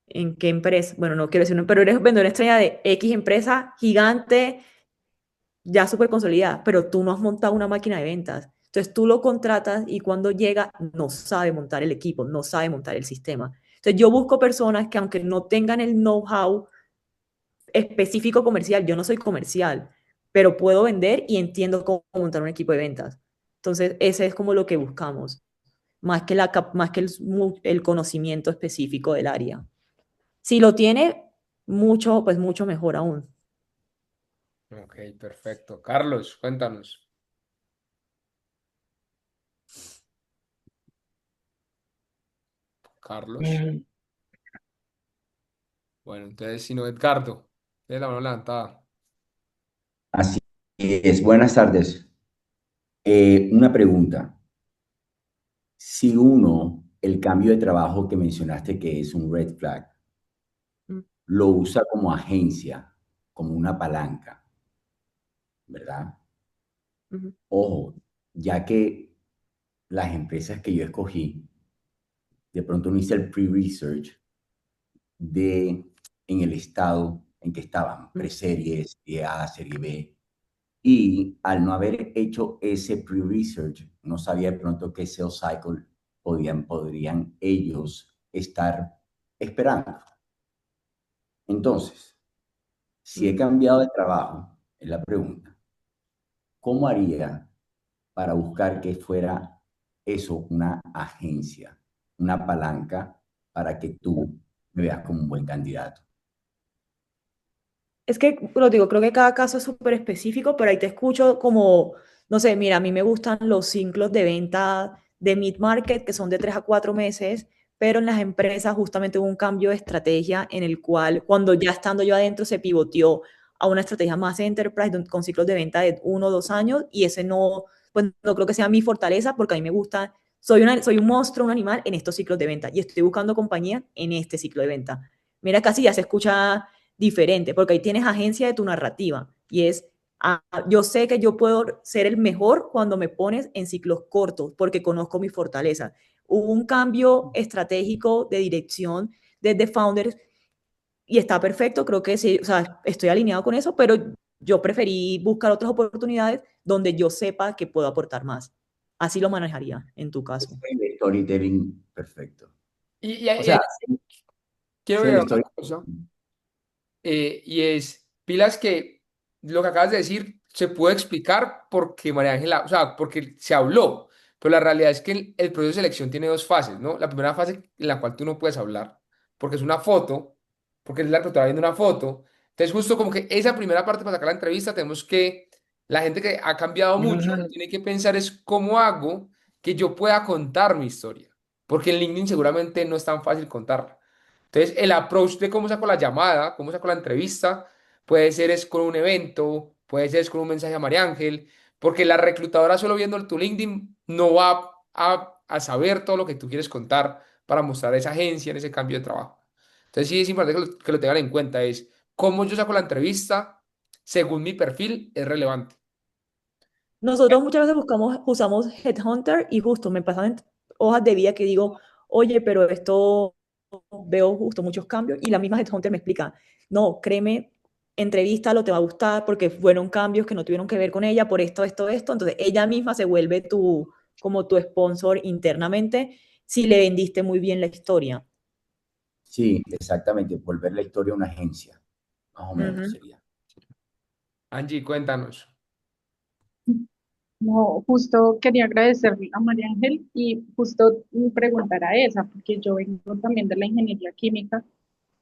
¿en qué empresa? Bueno, no quiero decir, pero eres vendedor estrella de X empresa gigante, ya súper consolidada, pero tú no has montado una máquina de ventas. Entonces tú lo contratas y cuando llega no sabe montar el equipo, no sabe montar el sistema. Entonces yo busco personas que aunque no tengan el know-how específico comercial, yo no soy comercial, pero puedo vender y entiendo cómo montar un equipo de ventas. Entonces ese es como lo que buscamos, más que el conocimiento específico del área. Si lo tiene, mucho, pues mucho mejor aún. Ok, perfecto. Carlos, cuéntanos. Carlos. Mm, Bueno, entonces, si no, Edgardo, tiene la mano levantada. Así es, buenas tardes. Una pregunta. Si uno, el cambio de trabajo que mencionaste que es un red flag, Mm, lo usa como agencia, como una palanca, ¿verdad? ujú, Ojo, ya que las empresas que yo escogí, de pronto no hice el pre-research de en el estado en que estaban, mm. preserie, serie A, serie B. Y al no haber hecho ese pre-research, no sabía de pronto qué sales cycle podrían ellos estar esperando. Entonces, si he Ujú. cambiado de trabajo, es la pregunta, ¿cómo haría para buscar que fuera eso una agencia, una palanca para que tú me veas como un buen candidato? Es que, lo digo, creo que cada caso es súper específico, pero ahí te escucho como, no sé, mira, a mí me gustan los ciclos de venta de mid-market, que son de 3 a 4 meses, pero en las empresas justamente hubo un cambio de estrategia en el cual, cuando ya estando yo adentro, se pivoteó a una estrategia más enterprise con ciclos de venta de 1 o 2 años, y ese no, pues no creo que sea mi fortaleza, porque a mí me gusta, soy un monstruo, un animal en estos ciclos de venta, y estoy buscando compañía en este ciclo de venta. Mira, casi ya se escucha diferente, porque ahí tienes agencia de tu narrativa y es, yo sé que yo puedo ser el mejor cuando me pones en ciclos cortos, porque conozco mi fortaleza. Hubo un cambio estratégico de dirección desde Founders y está perfecto, creo que sí, o sea, estoy alineado con eso, pero yo preferí buscar otras oportunidades donde yo sepa que puedo aportar más. Así lo manejaría en tu caso. Ese es el storytelling perfecto. Y O ahí sea, quiero ese es el agregar una storytelling. cosa. Y es, pilas que lo que acabas de decir se puede explicar porque María Ángela, o sea, porque se habló, pero la realidad es que el proceso de selección tiene dos fases, ¿no? La primera fase en la cual tú no puedes hablar, porque es una foto, porque es la que te va viendo una foto. Entonces, justo como que esa primera parte para sacar la entrevista, tenemos que, la gente que ha cambiado mucho, tiene que pensar es cómo hago que yo pueda contar mi historia, porque en LinkedIn seguramente no es tan fácil contarla. Entonces, el approach de cómo saco la llamada, cómo saco la entrevista, puede ser es con un evento, puede ser es con un mensaje a María Ángel, porque la reclutadora solo viendo tu LinkedIn no va a saber todo lo que tú quieres contar para mostrar a esa agencia en ese cambio de trabajo. Entonces, sí es importante que lo tengan en cuenta, es cómo yo saco la entrevista según mi perfil es relevante. Nosotros muchas veces usamos Headhunter y justo me pasan hojas de vida que digo, oye, pero esto veo justo muchos cambios y la misma Headhunter me explica, no, créeme, entrevístalo, te va a gustar porque fueron cambios que no tuvieron que ver con ella por esto, esto, esto. Entonces ella misma se vuelve como tu sponsor internamente si le vendiste muy bien la historia. Sí, exactamente, volver la historia una agencia, más o menos Ujú. sería. Angie, cuéntanos. No, justo quería agradecerle a María Ángel y justo preguntar a esa, porque yo vengo también de la ingeniería química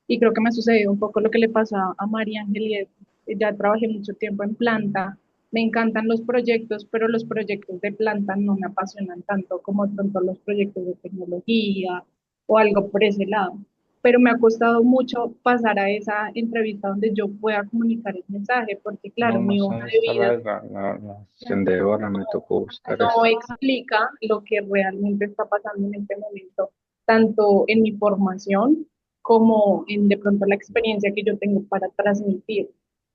y creo que me ha sucedido un poco lo que le pasó a María Ángel y es, ya trabajé mucho tiempo en planta, me encantan los proyectos, pero los proyectos de planta no me apasionan tanto como de pronto los proyectos de tecnología o algo por ese lado. Pero me ha costado mucho pasar a esa entrevista donde yo pueda comunicar el mensaje, porque No, claro, no mi sé hoja dónde de está vida la encendedora, me tocó buscar no esto. explica lo que realmente está pasando en este momento, tanto en mi formación como en de pronto la experiencia que yo tengo para transmitir.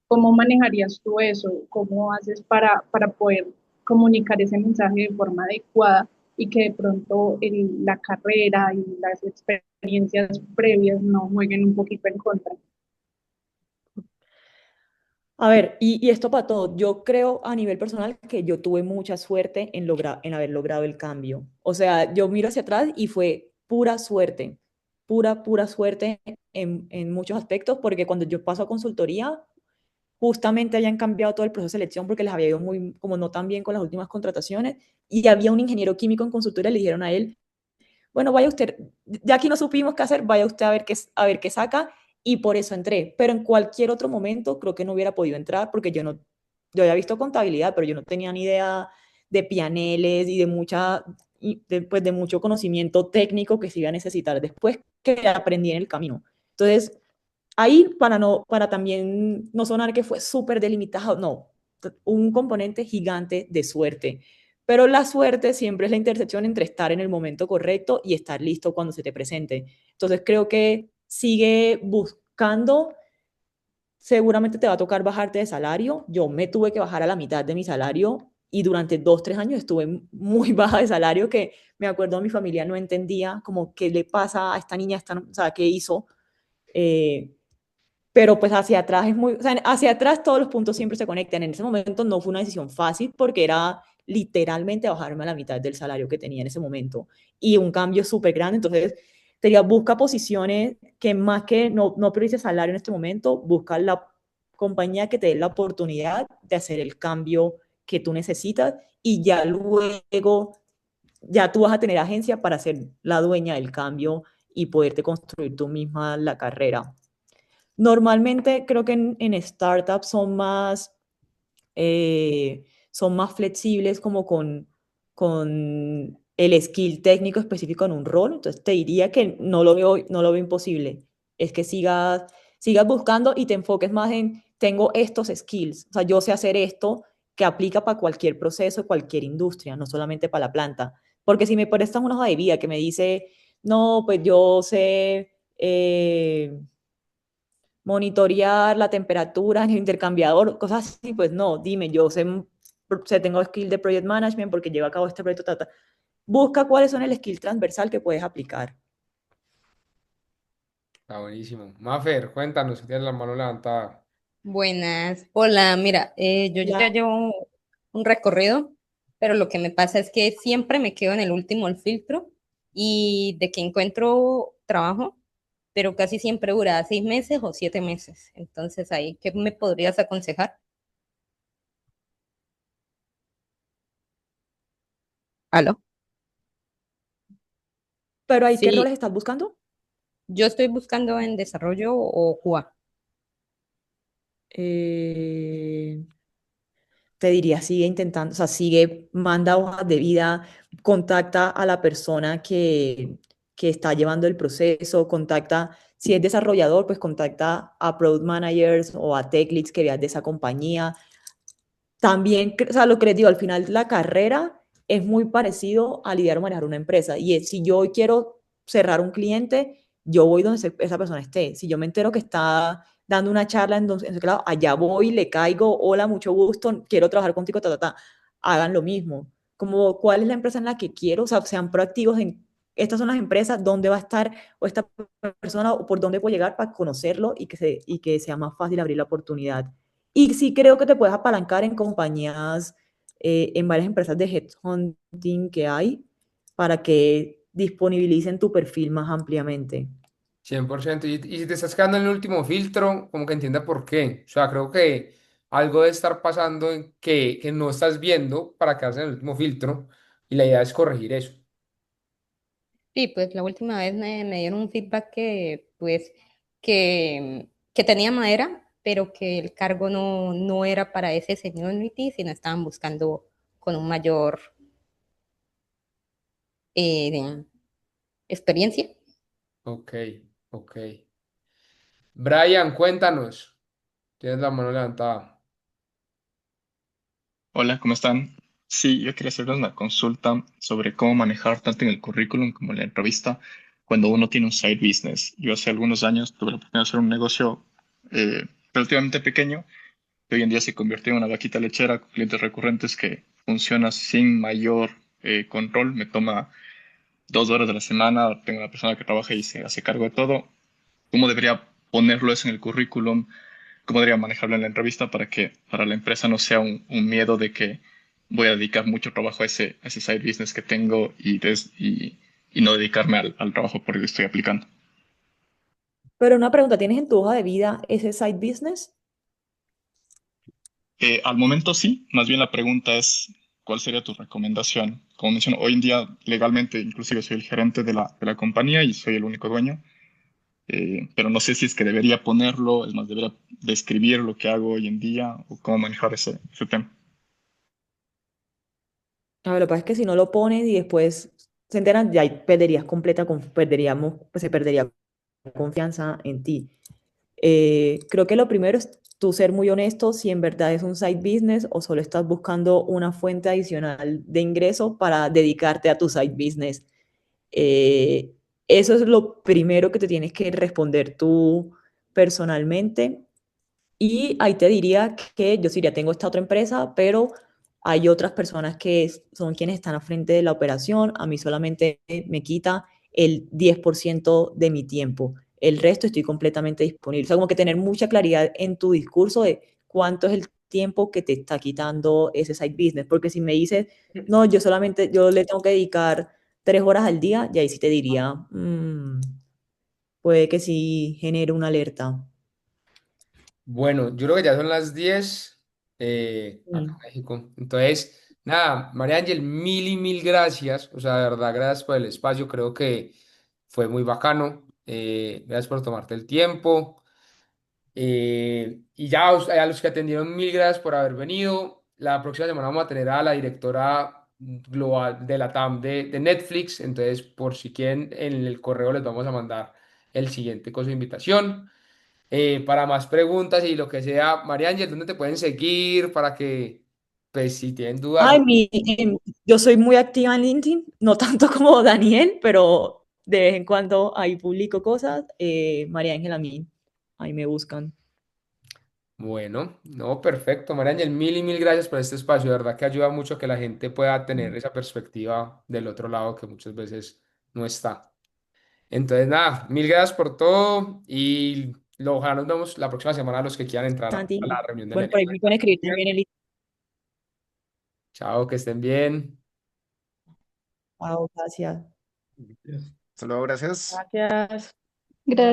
¿Cómo manejarías tú eso? ¿Cómo haces para poder comunicar ese mensaje de forma adecuada y que de pronto la carrera y las experiencias previas no jueguen un poquito en contra? A ver, y esto para todo, yo creo a nivel personal que yo tuve mucha suerte en haber logrado el cambio. O sea, yo miro hacia atrás y fue pura suerte, pura suerte en muchos aspectos, porque cuando yo paso a consultoría, justamente habían cambiado todo el proceso de selección porque les había ido muy, como no tan bien con las últimas contrataciones, y había un ingeniero químico en consultoría, le dijeron a él, bueno, vaya usted, ya aquí no supimos qué hacer, vaya usted a ver qué saca, y por eso entré. Pero en cualquier otro momento creo que no hubiera podido entrar porque yo no, yo había visto contabilidad, pero yo no tenía ni idea de pianeles y de pues de mucho conocimiento técnico que se iba a necesitar después que aprendí en el camino. Entonces, ahí para también no sonar que fue súper delimitado, no, un componente gigante de suerte. Pero la suerte siempre es la intersección entre estar en el momento correcto y estar listo cuando se te presente. Entonces creo que sigue buscando, seguramente te va a tocar bajarte de salario. Yo me tuve que bajar a la mitad de mi salario y durante 2, 3 años estuve muy baja de salario que me acuerdo mi familia no entendía como qué le pasa a esta niña, o sea, qué hizo. Eh, pero pues hacia atrás es muy, o sea, hacia atrás todos los puntos siempre se conectan. En ese momento no fue una decisión fácil porque era literalmente bajarme a la mitad del salario que tenía en ese momento y un cambio súper grande. Entonces, te diría, busca posiciones que más que no priorices salario en este momento, busca la compañía que te dé la oportunidad de hacer el cambio que tú necesitas y ya luego, ya tú vas a tener agencia para ser la dueña del cambio y poderte construir tú misma la carrera. Normalmente creo que en startups son más flexibles como con el skill técnico específico en un rol. Entonces te diría que no lo veo imposible. Es que sigas buscando y te enfoques más en, tengo estos skills. O sea, yo sé hacer esto que aplica para cualquier proceso, cualquier industria, no solamente para la planta. Porque si me prestan una hoja de vida que me dice, no, pues yo sé... monitorear la temperatura en el intercambiador, cosas así, pues no, dime, yo tengo skill de project management porque llevo a cabo este proyecto, busca cuáles son el skill transversal que puedes aplicar. Está buenísimo. Mafer, cuéntanos, si tienes la mano levantada. Buenas. Hola, mira, yo ya llevo un recorrido, pero lo que me pasa es que siempre me quedo en el último el filtro y de que encuentro trabajo, pero casi siempre dura 6 meses o 7 meses. Entonces, ahí, ¿qué me podrías aconsejar? ¿Aló? Pero ahí, ¿qué Sí, roles estás buscando? yo estoy buscando en desarrollo o QA. Eh, Te diría, sigue intentando, o sea, manda hojas de vida, contacta a la persona que está llevando el proceso, contacta, si es desarrollador, pues contacta a product managers o a tech leads que veas de esa compañía. También, o sea, lo que les digo, al final la carrera es muy parecido a lidiar o manejar una empresa. Y si yo hoy quiero cerrar un cliente, yo voy donde esa persona esté. Si yo me entero que está dando una charla en su lado, allá voy, le caigo, hola, mucho gusto, quiero trabajar contigo, hagan lo mismo. Como, ¿cuál es la empresa en la que quiero? O sea, sean proactivos en, estas son las empresas, dónde va a estar o esta persona o por dónde puedo llegar para conocerlo y que sea más fácil abrir la oportunidad. Y sí creo que te puedes apalancar en compañías, en varias empresas de headhunting que hay para que disponibilicen tu perfil más ampliamente. 100%. Y si te estás quedando en el último filtro, como que entienda por qué. O sea, creo que algo debe estar pasando en que no estás viendo para quedarse en el último filtro y la idea es corregir eso. Sí, pues la última vez me dieron un feedback que, pues, que tenía madera, pero que el cargo no era para ese seniority, sino estaban buscando con un mayor de experiencia. Ok, ok. Brian, cuéntanos. Tienes la mano levantada. Hola, ¿cómo están? Sí, yo quería hacerles una consulta sobre cómo manejar tanto en el currículum como en la entrevista cuando uno tiene un side business. Yo hace algunos años tuve la oportunidad de hacer un negocio relativamente pequeño que hoy en día se convirtió en una vaquita lechera con clientes recurrentes que funciona sin mayor control. Me toma 2 horas de la semana, tengo una persona que trabaja y se hace cargo de todo. ¿Cómo debería ponerlo eso en el currículum? ¿Cómo debería manejarlo en la entrevista para que para la empresa no sea un miedo de que voy a dedicar mucho trabajo a ese side business que tengo y no dedicarme al trabajo por el que estoy aplicando? Pero una pregunta, ¿tienes en tu hoja de vida ese side business? Al momento sí, más bien la pregunta es, ¿cuál sería tu recomendación? Como menciono, hoy en día legalmente inclusive soy el gerente de la compañía y soy el único dueño, pero no sé si es que debería ponerlo, es más, debería describir lo que hago hoy en día o cómo manejar ese tema. A ver, lo que pasa es que si no lo pones y después se enteran, ya ahí perderías completa, perderíamos, pues se perdería confianza en ti. Creo que lo primero es tú ser muy honesto si en verdad es un side business o solo estás buscando una fuente adicional de ingreso para dedicarte a tu side business. Eh, Eso es lo primero que te tienes que responder tú personalmente. Y ahí te diría que yo sí ya tengo esta otra empresa, pero hay otras personas que son quienes están al frente de la operación. A mí solamente me quita el 10% de mi tiempo. El resto estoy completamente disponible. O sea, como que tener mucha claridad en tu discurso de cuánto es el tiempo que te está quitando ese side business. Porque si me dices, no, yo le tengo que dedicar 3 horas al día, y ahí sí te diría, puede que sí genere una alerta. Bueno, yo creo que ya son las 10 acá Mm. en México. Entonces, nada, María Ángel, mil y mil gracias. O sea, de verdad, gracias por el espacio. Creo que fue muy bacano. Gracias por tomarte el tiempo. Y ya a los que atendieron, mil gracias por haber venido. La próxima semana vamos a tener a la directora global de la TAM de Netflix. Entonces, por si quieren, en el correo les vamos a mandar el siguiente coso de invitación. Para más preguntas y lo que sea, María Ángel, ¿dónde te pueden seguir para que, pues, si tienen dudas? Ay, yo soy muy activa en LinkedIn, no tanto como Daniel, pero de vez en cuando ahí publico cosas. María Ángela Amin, ahí me buscan. Bueno, no, perfecto. María Ángel, mil y mil gracias por este espacio. De verdad que ayuda mucho a que la gente pueda tener esa perspectiva del otro lado que muchas veces no está. Entonces, nada, mil gracias por todo y ojalá nos vemos la próxima semana los que quieran entrar a Santi, la reunión del bueno, por ahí equipo. me pueden escribir también el Chao, que estén bien. listado. Gracias. Hasta luego, gracias. Gracias. Gracias.